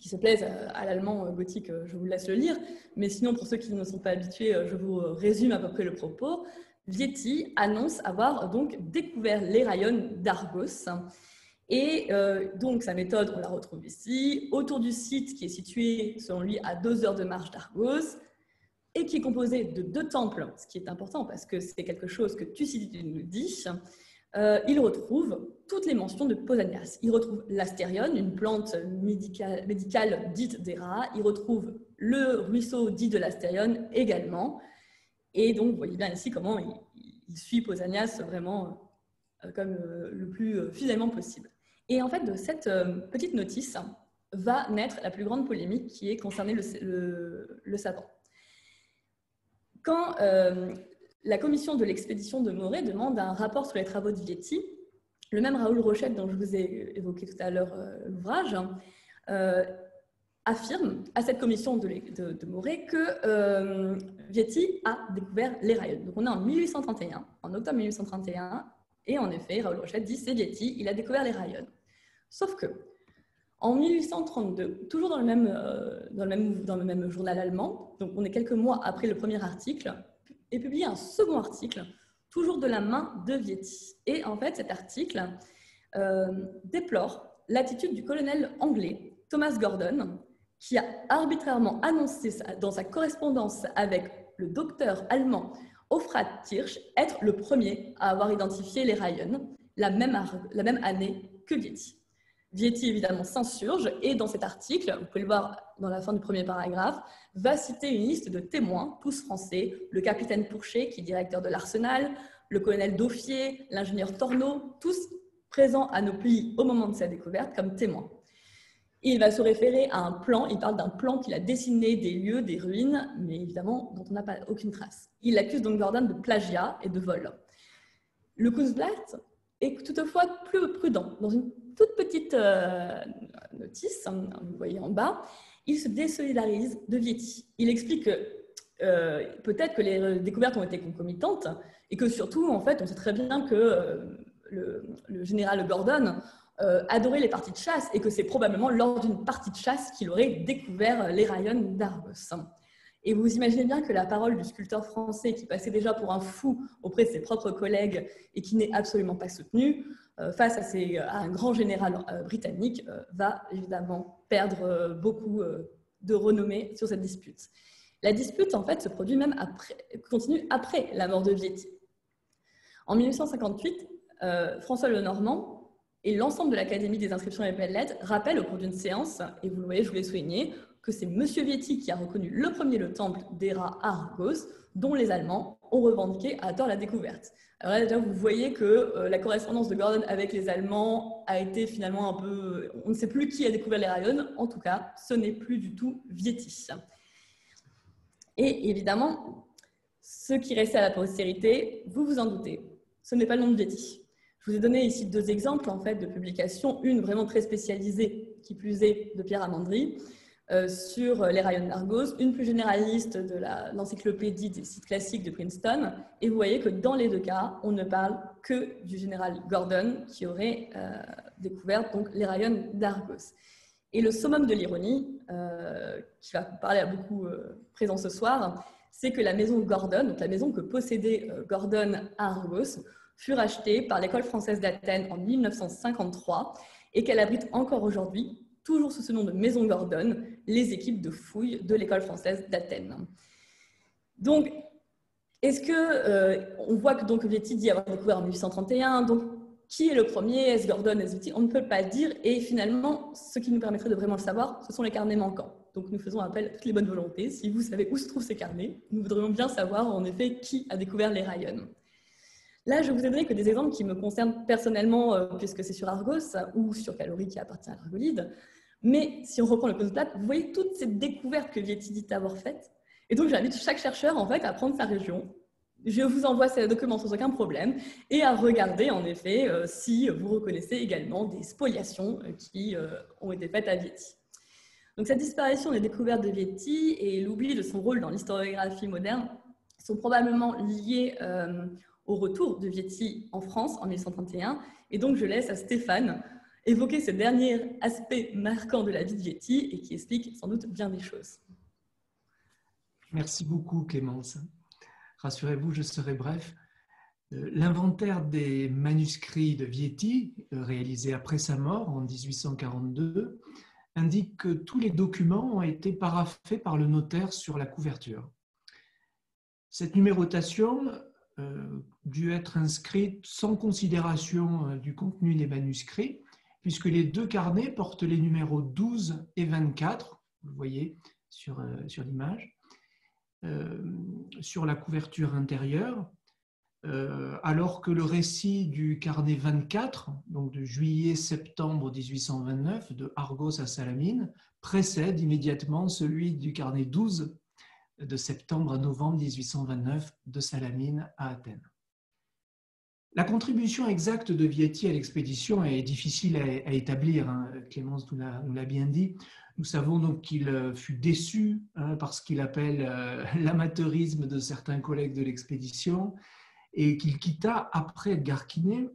se plaisent à l'allemand gothique, je vous laisse le lire, mais sinon pour ceux qui ne sont pas habitués, je vous résume à peu près le propos. Vietti annonce avoir donc découvert l'Héraïon d'Argos, et donc sa méthode, on la retrouve ici, autour du site qui est situé, selon lui, à 2 heures de marche d'Argos, et qui est composé de 2 temples, ce qui est important parce que c'est quelque chose que Thucydide nous dit. Il retrouve toutes les mentions de Pausanias. Il retrouve l'astérion, une plante médicale dite des rats. Il retrouve le ruisseau dit de l'astérion également. Et donc, vous voyez bien ici comment il suit Pausanias vraiment comme le plus fidèlement possible. Et en fait, de cette petite notice va naître la plus grande polémique qui est concernée le savant. Quand la commission de l'expédition de Morée demande un rapport sur les travaux de Vietti, le même Raoul Rochette, dont je vous ai évoqué tout à l'heure l'ouvrage, affirme à cette commission de Morée que Vietti a découvert l'Héraïon. Donc on est en 1831, en octobre 1831, et en effet, Raoul Rochette dit c'est Vietti, il a découvert l'Héraïon. Sauf que, en 1832, toujours dans le même journal allemand, donc on est quelques mois après le premier article, est publié un second article, toujours de la main de Vietti. Et en fait, cet article déplore l'attitude du colonel anglais Thomas Gordon, qui a arbitrairement annoncé dans sa correspondance avec le docteur allemand Hofrat Kirsch être le premier à avoir identifié l'Héraïon la même année que Vietti. Vietti, évidemment, s'insurge et dans cet article, vous pouvez le voir dans la fin du premier paragraphe, va citer une liste de témoins, tous français, le capitaine Pourchet, qui est directeur de l'Arsenal, le colonel Dauffier, l'ingénieur Torneau, tous présents à Nauplie au moment de sa découverte comme témoins. Et il va se référer à un plan, il parle d'un plan qu'il a dessiné des lieux, des ruines, mais évidemment dont on n'a pas aucune trace. Il accuse donc Gordon de plagiat et de vol. Le Kunstblatt est toutefois plus prudent. Dans une toute petite notice, vous voyez en bas, il se désolidarise de Vietti. Il explique que peut-être que les découvertes ont été concomitantes et que surtout, en fait, on sait très bien que le général Gordon adorait les parties de chasse et que c'est probablement lors d'une partie de chasse qu'il aurait découvert l'Héraïon d'Argos. Et vous imaginez bien que la parole du sculpteur français qui passait déjà pour un fou auprès de ses propres collègues et qui n'est absolument pas soutenu, face à un grand général britannique, va évidemment perdre beaucoup de renommée sur cette dispute. La dispute, en fait, se produit même continue après la mort de Vietti. En 1858, François Lenormand et l'ensemble de l'Académie des inscriptions et belles-lettres rappellent au cours d'une séance, et vous le voyez, je vous l'ai souligné, que c'est M. Vietti qui a reconnu le premier le temple d'Héra à Argos, dont les Allemands ont revendiqué à tort la découverte. Alors là, déjà, vous voyez que la correspondance de Gordon avec les Allemands a été finalement un peu... On ne sait plus qui a découvert les rayons. En tout cas, ce n'est plus du tout Vietti. Et évidemment, ce qui restait à la postérité, vous vous en doutez, ce n'est pas le nom de Vietti. Je vous ai donné ici deux exemples en fait, de publications, une vraiment très spécialisée, qui plus est de Pierre Amandry, sur les rayons d'Argos, une plus généraliste de l'encyclopédie des sites classiques de Princeton, et vous voyez que dans les deux cas, on ne parle que du général Gordon qui aurait découvert donc, les rayons d'Argos. Et le summum de l'ironie, qui va parler à beaucoup présent ce soir, c'est que la maison Gordon, donc la maison que possédait Gordon à Argos, fut rachetée par l'école française d'Athènes en 1953 et qu'elle abrite encore aujourd'hui, toujours sous ce nom de Maison Gordon, les équipes de fouilles de l'école française d'Athènes. Donc, est-ce que, on voit que donc Vietti dit avoir découvert en 1831, donc qui est le premier, est-ce Gordon, est-ce Vietti? On ne peut pas le dire, et finalement, ce qui nous permettrait de vraiment le savoir, ce sont les carnets manquants. Donc nous faisons appel à toutes les bonnes volontés. Si vous savez où se trouvent ces carnets, nous voudrions bien savoir en effet qui a découvert les rayons. Là, je vous ai donné que des exemples qui me concernent personnellement, puisque c'est sur Argos ou sur Calaurie qui appartient à l'Argolide. Mais si on reprend le cause plate, vous voyez toutes ces découvertes que Vietti dit avoir faites. Et donc, j'invite chaque chercheur en fait, à prendre sa région. Je vous envoie ces documents sans aucun problème et à regarder en effet si vous reconnaissez également des spoliations qui ont été faites à Vietti. Donc, cette disparition des découvertes de Vietti et l'oubli de son rôle dans l'historiographie moderne sont probablement liés au retour de Vietti en France en 1931. Et donc, je laisse à Stéphane évoquer ce dernier aspect marquant de la vie de Vietti et qui explique sans doute bien des choses. Merci beaucoup, Clémence. Rassurez-vous, je serai bref. L'inventaire des manuscrits de Vietti, réalisé après sa mort en 1842, indique que tous les documents ont été paraphés par le notaire sur la couverture. Cette numérotation dut être inscrite sans considération du contenu des manuscrits, puisque les deux carnets portent les numéros 12 et 24, vous le voyez sur l'image, sur la couverture intérieure, alors que le récit du carnet 24, donc de juillet-septembre 1829, de Argos à Salamine, précède immédiatement celui du carnet 12 de septembre à novembre 1829 de Salamine à Athènes. La contribution exacte de Vietti à l'expédition est difficile à établir, hein. Clémence nous l'a bien dit. Nous savons donc qu'il fut déçu par ce qu'il appelle l'amateurisme de certains collègues de l'expédition et qu'il quitta après Edgar Quinet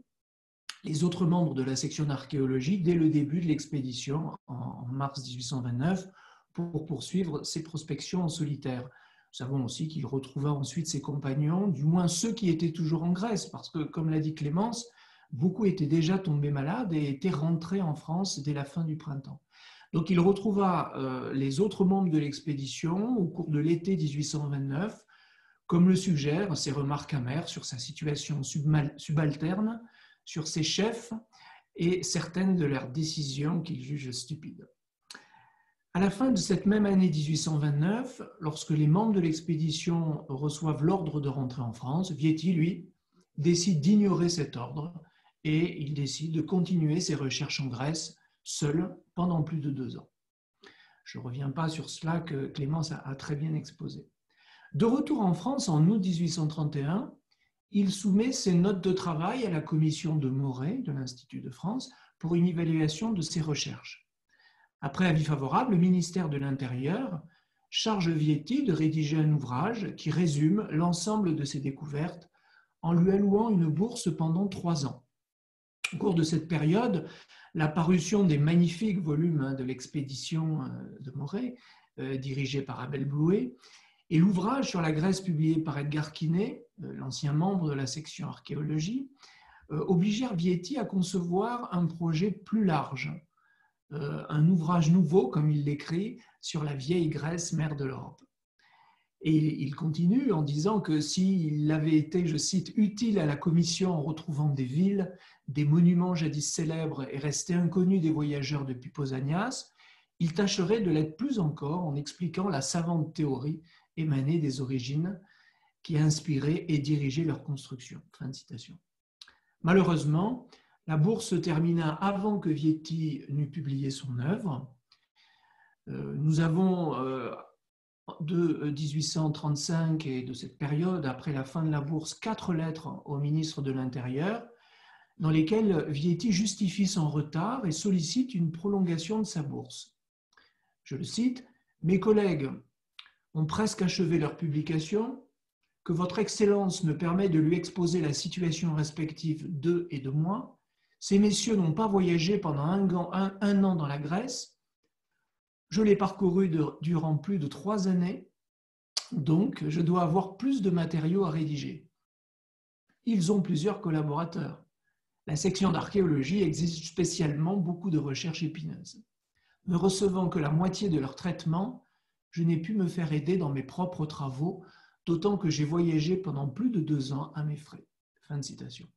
les autres membres de la section d'archéologie dès le début de l'expédition en mars 1829 pour poursuivre ses prospections en solitaire. Nous savons aussi qu'il retrouva ensuite ses compagnons, du moins ceux qui étaient toujours en Grèce, parce que, comme l'a dit Clémence, beaucoup étaient déjà tombés malades et étaient rentrés en France dès la fin du printemps. Donc il retrouva les autres membres de l'expédition au cours de l'été 1829, comme le suggèrent ses remarques amères sur sa situation subalterne, sur ses chefs et certaines de leurs décisions qu'il juge stupides. À la fin de cette même année 1829, lorsque les membres de l'expédition reçoivent l'ordre de rentrer en France, Vietti, lui, décide d'ignorer cet ordre et il décide de continuer ses recherches en Grèce seul pendant plus de 2 ans. Je ne reviens pas sur cela que Clémence a très bien exposé. De retour en France en août 1831, il soumet ses notes de travail à la commission de Moret de l'Institut de France pour une évaluation de ses recherches. Après avis favorable, le ministère de l'Intérieur charge Vietti de rédiger un ouvrage qui résume l'ensemble de ses découvertes en lui allouant une bourse pendant 3 ans. Au cours de cette période, la parution des magnifiques volumes de l'expédition de Moret, dirigée par Abel Blouet, et l'ouvrage sur la Grèce publié par Edgar Quinet, l'ancien membre de la section archéologie, obligèrent Vietti à concevoir un projet plus large, un ouvrage nouveau, comme il l'écrit, sur la vieille Grèce, mère de l'Europe. Et il continue en disant que s'il avait été, je cite, utile à la commission en retrouvant des villes, des monuments jadis célèbres et restés inconnus des voyageurs depuis Pausanias, il tâcherait de l'être plus encore en expliquant la savante théorie émanée des origines qui a inspiré et dirigé leur construction. » Fin de citation. Malheureusement, la bourse se termina avant que Vietti n'eût publié son œuvre. Nous avons de 1835 et de cette période, après la fin de la bourse, 4 lettres au ministre de l'Intérieur dans lesquelles Vietti justifie son retard et sollicite une prolongation de sa bourse. Je le cite, « Mes collègues ont presque achevé leur publication, que votre Excellence me permet de lui exposer la situation respective d'eux et de moi. Ces messieurs n'ont pas voyagé pendant un an dans la Grèce. Je l'ai parcouru durant plus de 3 années, donc je dois avoir plus de matériaux à rédiger. Ils ont plusieurs collaborateurs. La section d'archéologie exige spécialement beaucoup de recherches épineuses. Ne recevant que la moitié de leur traitement, je n'ai pu me faire aider dans mes propres travaux, d'autant que j'ai voyagé pendant plus de 2 ans à mes frais. » Fin de citation.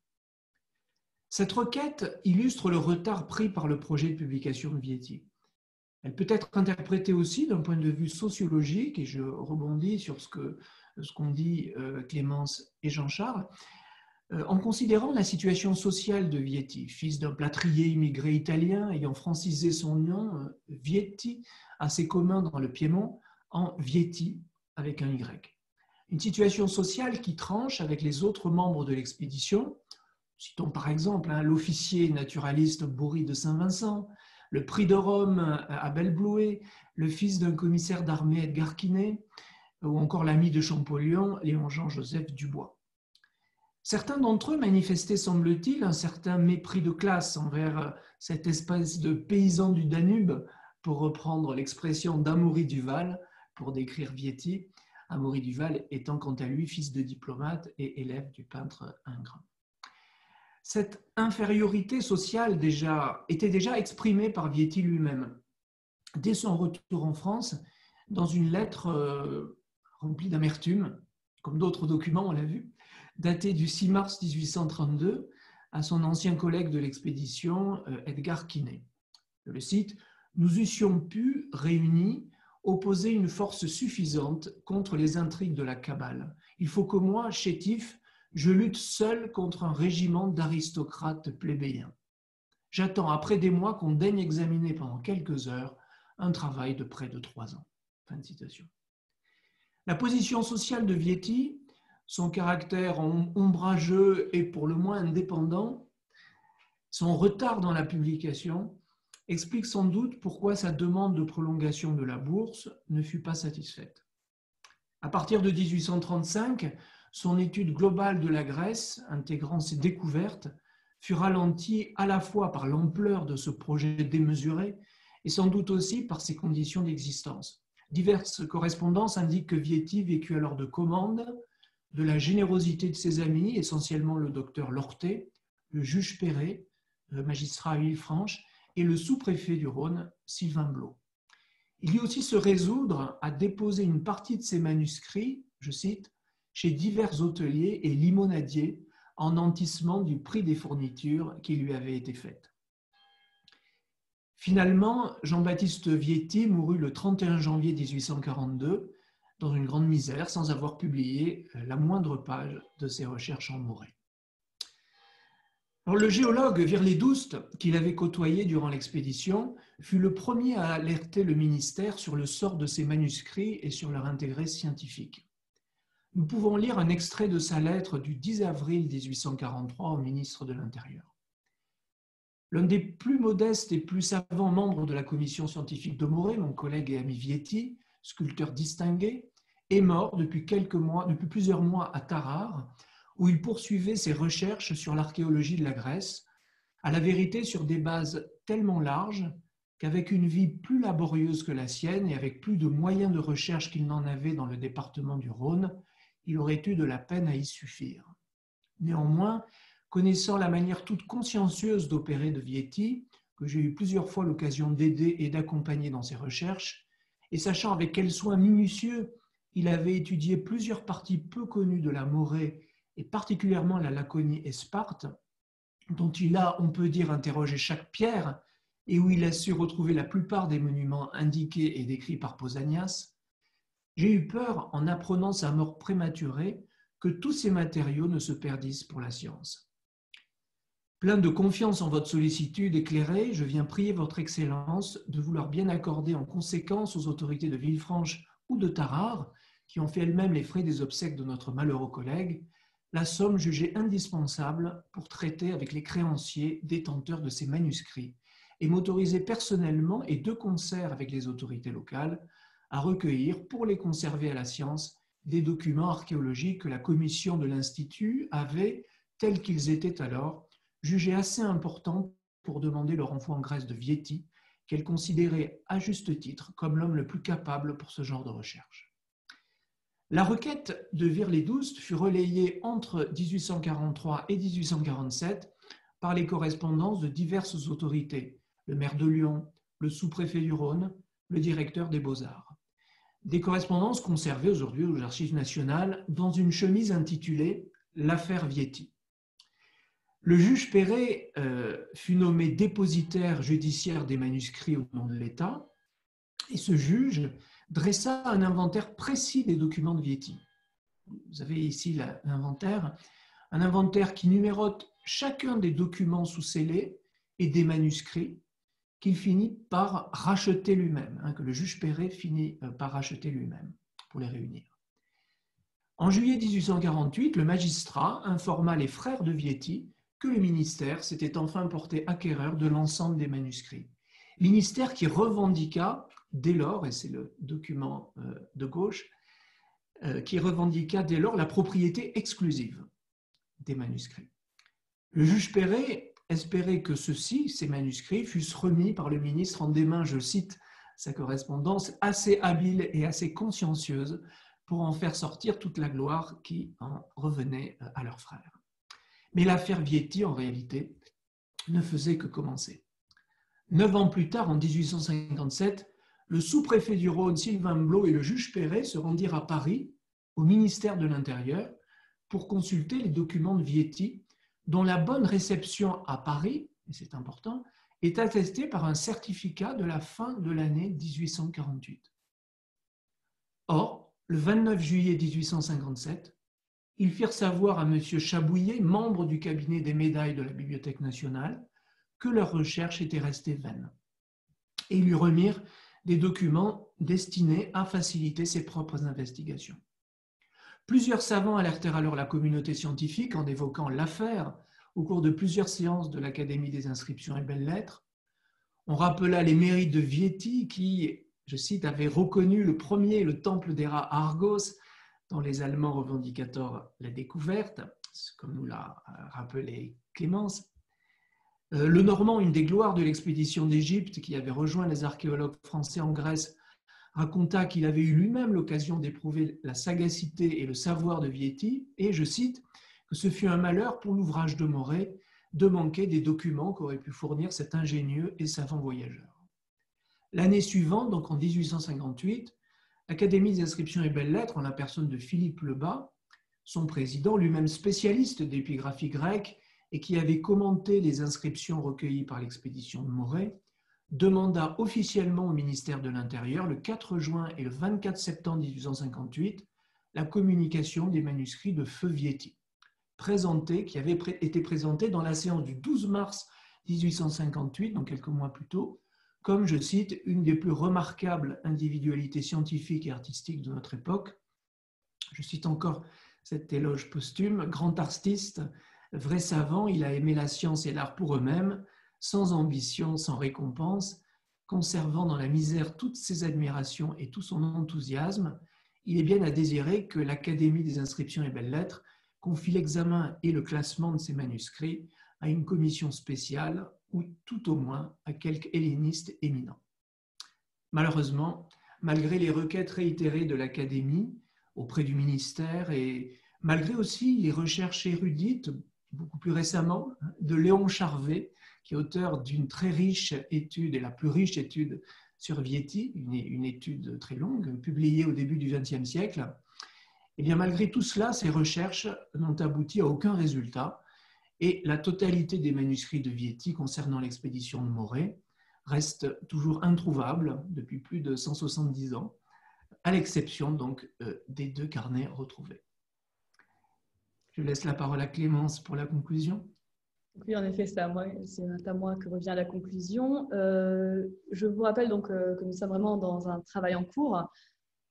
Cette requête illustre le retard pris par le projet de publication de Vietti. Elle peut être interprétée aussi d'un point de vue sociologique, et je rebondis sur ce qu'ont dit Clémence et Jean-Charles, en considérant la situation sociale de Vietti, fils d'un plâtrier immigré italien ayant francisé son nom, Vietti, assez commun dans le Piémont, en Vietti avec un Y. Une situation sociale qui tranche avec les autres membres de l'expédition. Citons par exemple l'officier naturaliste Bory de Saint-Vincent, le prix de Rome Abel Blouet, le fils d'un commissaire d'armée Edgar Quinet, ou encore l'ami de Champollion, Léon-Jean-Joseph Dubois. Certains d'entre eux manifestaient, semble-t-il, un certain mépris de classe envers cette espèce de paysan du Danube, pour reprendre l'expression d'Amaury Duval pour décrire Vietti, Amaury Duval étant quant à lui fils de diplomate et élève du peintre Ingres. Cette infériorité sociale était déjà exprimée par Vietti lui-même. Dès son retour en France, dans une lettre remplie d'amertume, comme d'autres documents, on l'a vu, datée du 6 mars 1832, à son ancien collègue de l'expédition, Edgar Quinet. Je le cite, « Nous eussions pu, réunis, opposer une force suffisante contre les intrigues de la cabale. Il faut que moi, chétif, je lutte seul contre un régiment d'aristocrates plébéiens. J'attends après des mois qu'on daigne examiner pendant quelques heures un travail de près de 3 ans. » Fin de citation. La position sociale de Vietti, son caractère ombrageux et pour le moins indépendant, son retard dans la publication, explique sans doute pourquoi sa demande de prolongation de la bourse ne fut pas satisfaite. À partir de 1835, son étude globale de la Grèce, intégrant ses découvertes, fut ralentie à la fois par l'ampleur de ce projet démesuré et sans doute aussi par ses conditions d'existence. Diverses correspondances indiquent que Vietti vécut alors de commandes, de la générosité de ses amis, essentiellement le docteur Lortet, le juge Perret, le magistrat à Villefranche, et le sous-préfet du Rhône, Sylvain Blot. Il dut aussi se résoudre à déposer une partie de ses manuscrits, je cite, chez divers hôteliers et limonadiers en nantissement du prix des fournitures qui lui avaient été faites. Finalement, Jean-Baptiste Vietti mourut le 31 janvier 1842 dans une grande misère sans avoir publié la moindre page de ses recherches en Morée. Alors, le géologue Virlet d'Oust, qu'il avait côtoyé durant l'expédition, fut le premier à alerter le ministère sur le sort de ses manuscrits et sur leur intérêt scientifique. Nous pouvons lire un extrait de sa lettre du 10 avril 1843 au ministre de l'Intérieur. L'un des plus modestes et plus savants membres de la commission scientifique de Morée, mon collègue et ami Vietti, sculpteur distingué, est mort depuis plusieurs mois à Tarare, où il poursuivait ses recherches sur l'archéologie de la Grèce, à la vérité sur des bases tellement larges qu'avec une vie plus laborieuse que la sienne et avec plus de moyens de recherche qu'il n'en avait dans le département du Rhône, il aurait eu de la peine à y suffire. Néanmoins, connaissant la manière toute consciencieuse d'opérer de Vietti, que j'ai eu plusieurs fois l'occasion d'aider et d'accompagner dans ses recherches, et sachant avec quel soin minutieux il avait étudié plusieurs parties peu connues de la Morée, et particulièrement la Laconie et Sparte, dont il a, on peut dire, interrogé chaque pierre, et où il a su retrouver la plupart des monuments indiqués et décrits par Pausanias, j'ai eu peur, en apprenant sa mort prématurée, que tous ces matériaux ne se perdissent pour la science. Plein de confiance en votre sollicitude éclairée, je viens prier votre Excellence de vouloir bien accorder en conséquence aux autorités de Villefranche ou de Tarare, qui ont fait elles-mêmes les frais des obsèques de notre malheureux collègue, la somme jugée indispensable pour traiter avec les créanciers détenteurs de ces manuscrits et m'autoriser personnellement et de concert avec les autorités locales à recueillir, pour les conserver à la science, des documents archéologiques que la commission de l'Institut avait, tels qu'ils étaient alors, jugés assez importants pour demander le renvoi en Grèce de Vieti, qu'elle considérait à juste titre comme l'homme le plus capable pour ce genre de recherche. La requête de Viry-les-Doust fut relayée entre 1843 et 1847 par les correspondances de diverses autorités, le maire de Lyon, le sous-préfet du Rhône, le directeur des Beaux-Arts. Des correspondances conservées aujourd'hui aux Archives nationales dans une chemise intitulée « L'affaire Vieti ». Le juge Perret fut nommé dépositaire judiciaire des manuscrits au nom de l'État et ce juge dressa un inventaire précis des documents de Vieti. Vous avez ici l'inventaire, un inventaire qui numérote chacun des documents sous scellés et des manuscrits qu'il finit par racheter lui-même, que le juge Perret finit par racheter lui-même pour les réunir. En juillet 1848, le magistrat informa les frères de Vieti que le ministère s'était enfin porté acquéreur de l'ensemble des manuscrits. Ministère qui revendiqua dès lors, et c'est le document de gauche, qui revendiqua dès lors la propriété exclusive des manuscrits. Le juge Perret espérait que ces manuscrits, fussent remis par le ministre en des mains, je cite sa correspondance, assez habile et assez consciencieuse pour en faire sortir toute la gloire qui en revenait à leurs frères. Mais l'affaire Vieti, en réalité, ne faisait que commencer. 9 ans plus tard, en 1857, le sous-préfet du Rhône, Sylvain Blot, et le juge Perret se rendirent à Paris, au ministère de l'Intérieur, pour consulter les documents de Vieti, dont la bonne réception à Paris, et c'est important, est attestée par un certificat de la fin de l'année 1848. Or, le 29 juillet 1857, ils firent savoir à M. Chabouillet, membre du cabinet des médailles de la Bibliothèque nationale, que leurs recherches étaient restées vaines. Et ils lui remirent des documents destinés à faciliter ses propres investigations. Plusieurs savants alertèrent alors la communauté scientifique en évoquant l'affaire au cours de plusieurs séances de l'Académie des inscriptions et belles-lettres. On rappela les mérites de Vieti qui, je cite, avait reconnu le premier, le temple des rats à Argos, dont les Allemands revendicateurs la découverte, comme nous l'a rappelé Clémence. Le Normand, une des gloires de l'expédition d'Égypte, qui avait rejoint les archéologues français en Grèce, raconta qu'il avait eu lui-même l'occasion d'éprouver la sagacité et le savoir de Vieti, et, je cite, que ce fut un malheur pour l'ouvrage de Moret de manquer des documents qu'aurait pu fournir cet ingénieux et savant voyageur. L'année suivante, donc en 1858, l'Académie des inscriptions et belles-lettres, en la personne de Philippe Lebas, son président, lui-même spécialiste d'épigraphie grecque et qui avait commenté les inscriptions recueillies par l'expédition de Moret, demanda officiellement au ministère de l'Intérieur, le 4 juin et le 24 septembre 1858, la communication des manuscrits de Feu Vieti, qui avait été présentés dans la séance du 12 mars 1858, donc quelques mois plus tôt, comme, je cite, une des plus remarquables individualités scientifiques et artistiques de notre époque. Je cite encore cet éloge posthume, grand artiste, vrai savant, il a aimé la science et l'art pour eux-mêmes, sans ambition, sans récompense, conservant dans la misère toutes ses admirations et tout son enthousiasme. Il est bien à désirer que l'Académie des inscriptions et belles-lettres confie l'examen et le classement de ces manuscrits à une commission spéciale ou tout au moins à quelque helléniste éminent. Malheureusement, malgré les requêtes réitérées de l'Académie auprès du ministère et malgré aussi les recherches érudites, beaucoup plus récemment, de Léon Charvet, qui est auteur d'une très riche étude, et la plus riche étude sur Vieti, une étude très longue, publiée au début du XXe siècle, et bien malgré tout cela, ces recherches n'ont abouti à aucun résultat, et la totalité des manuscrits de Vieti concernant l'expédition de Moret reste toujours introuvable depuis plus de 170 ans, à l'exception donc des 2 carnets retrouvés. Je laisse la parole à Clémence pour la conclusion. Oui, en effet, c'est à moi que revient la conclusion. Je vous rappelle donc que nous sommes vraiment dans un travail en cours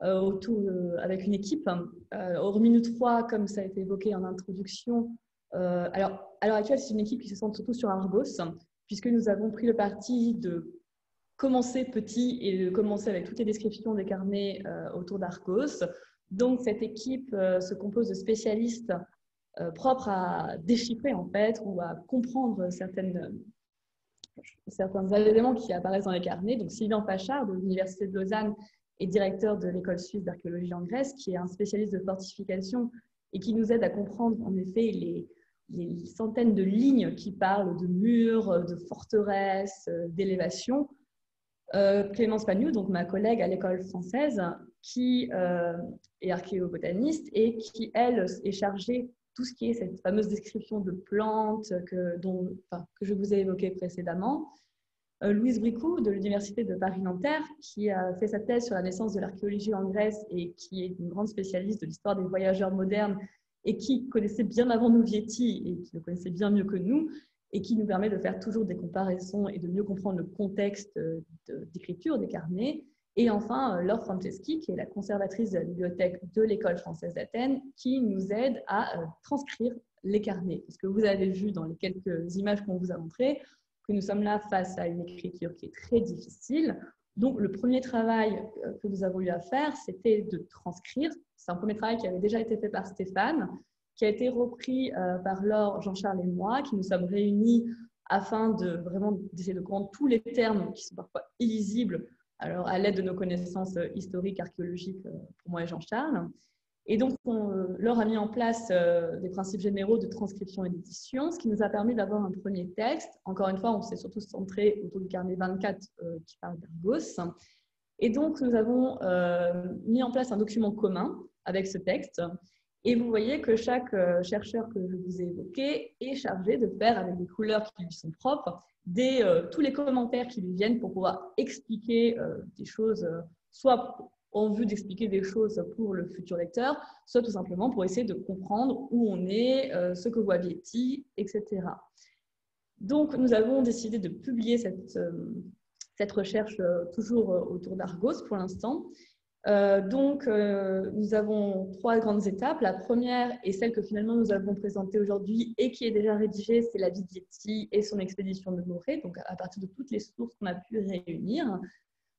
avec une équipe. Hormis nous trois, comme ça a été évoqué en introduction, alors à l'heure actuelle, c'est une équipe qui se centre surtout sur Argos, puisque nous avons pris le parti de commencer petit et de commencer avec toutes les descriptions des carnets autour d'Argos. Donc, cette équipe se compose de spécialistes propres à déchiffrer, en fait, ou à comprendre certains éléments qui apparaissent dans les carnets. Donc, Sylvain Fachard, de l'Université de Lausanne, est directeur de l'École suisse d'archéologie en Grèce, qui est un spécialiste de fortification et qui nous aide à comprendre, en effet, les centaines de lignes qui parlent de murs, de forteresses, d'élévations. Clémence Pagnoud, donc ma collègue à l'école française, qui est archéobotaniste et qui, elle, est chargée tout ce qui est cette fameuse description de plantes que je vous ai évoquée précédemment. Louise Bricou, de l'Université de Paris-Nanterre, qui a fait sa thèse sur la naissance de l'archéologie en Grèce et qui est une grande spécialiste de l'histoire des voyageurs modernes et qui connaissait bien avant nous Vietti et qui le connaissait bien mieux que nous, et qui nous permet de faire toujours des comparaisons et de mieux comprendre le contexte d'écriture des carnets. Et enfin, Laure Franceschi, qui est la conservatrice de la bibliothèque de l'École française d'Athènes, qui nous aide à transcrire les carnets. Parce que vous avez vu dans les quelques images qu'on vous a montrées que nous sommes là face à une écriture qui est très difficile. Donc, le premier travail que nous avons eu à faire, c'était de transcrire. C'est un premier travail qui avait déjà été fait par Stéphane, qui a été repris par Laure, Jean-Charles et moi, qui nous sommes réunis afin de vraiment d'essayer de comprendre tous les termes qui sont parfois illisibles, alors à l'aide de nos connaissances historiques, archéologiques pour moi et Jean-Charles. Et donc, Laure a mis en place des principes généraux de transcription et d'édition, ce qui nous a permis d'avoir un premier texte. Encore une fois, on s'est surtout centré autour du carnet 24 qui parle d'Argos. Et donc, nous avons mis en place un document commun avec ce texte. Et vous voyez que chaque chercheur que je vous ai évoqué est chargé de faire, avec des couleurs qui lui sont propres, tous les commentaires qui lui viennent pour pouvoir expliquer des choses, soit en vue d'expliquer des choses pour le futur lecteur, soit tout simplement pour essayer de comprendre où on est, ce que voit Vietti, etc. Donc, nous avons décidé de publier cette recherche toujours autour d'Argos pour l'instant. Nous avons 3 grandes étapes. La première est celle que finalement nous avons présentée aujourd'hui et qui est déjà rédigée, c'est la vie de Vietti et son expédition de Morée, donc à partir de toutes les sources qu'on a pu réunir.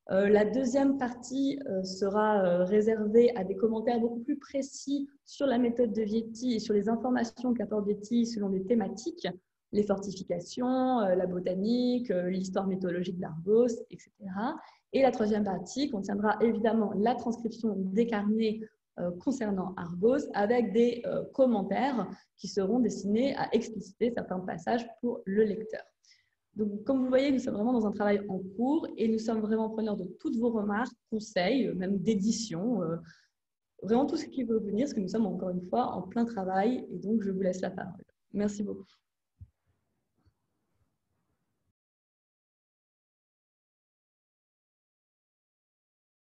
La deuxième partie sera réservée à des commentaires beaucoup plus précis sur la méthode de Vietti et sur les informations qu'apporte Vietti selon des thématiques, les fortifications, la botanique, l'histoire mythologique d'Argos, etc. Et la troisième partie contiendra évidemment la transcription des carnets concernant Argos avec des commentaires qui seront destinés à expliciter certains passages pour le lecteur. Donc, comme vous le voyez, nous sommes vraiment dans un travail en cours et nous sommes vraiment preneurs de toutes vos remarques, conseils, même d'édition, vraiment tout ce qui veut venir, parce que nous sommes encore une fois en plein travail et donc je vous laisse la parole. Merci beaucoup.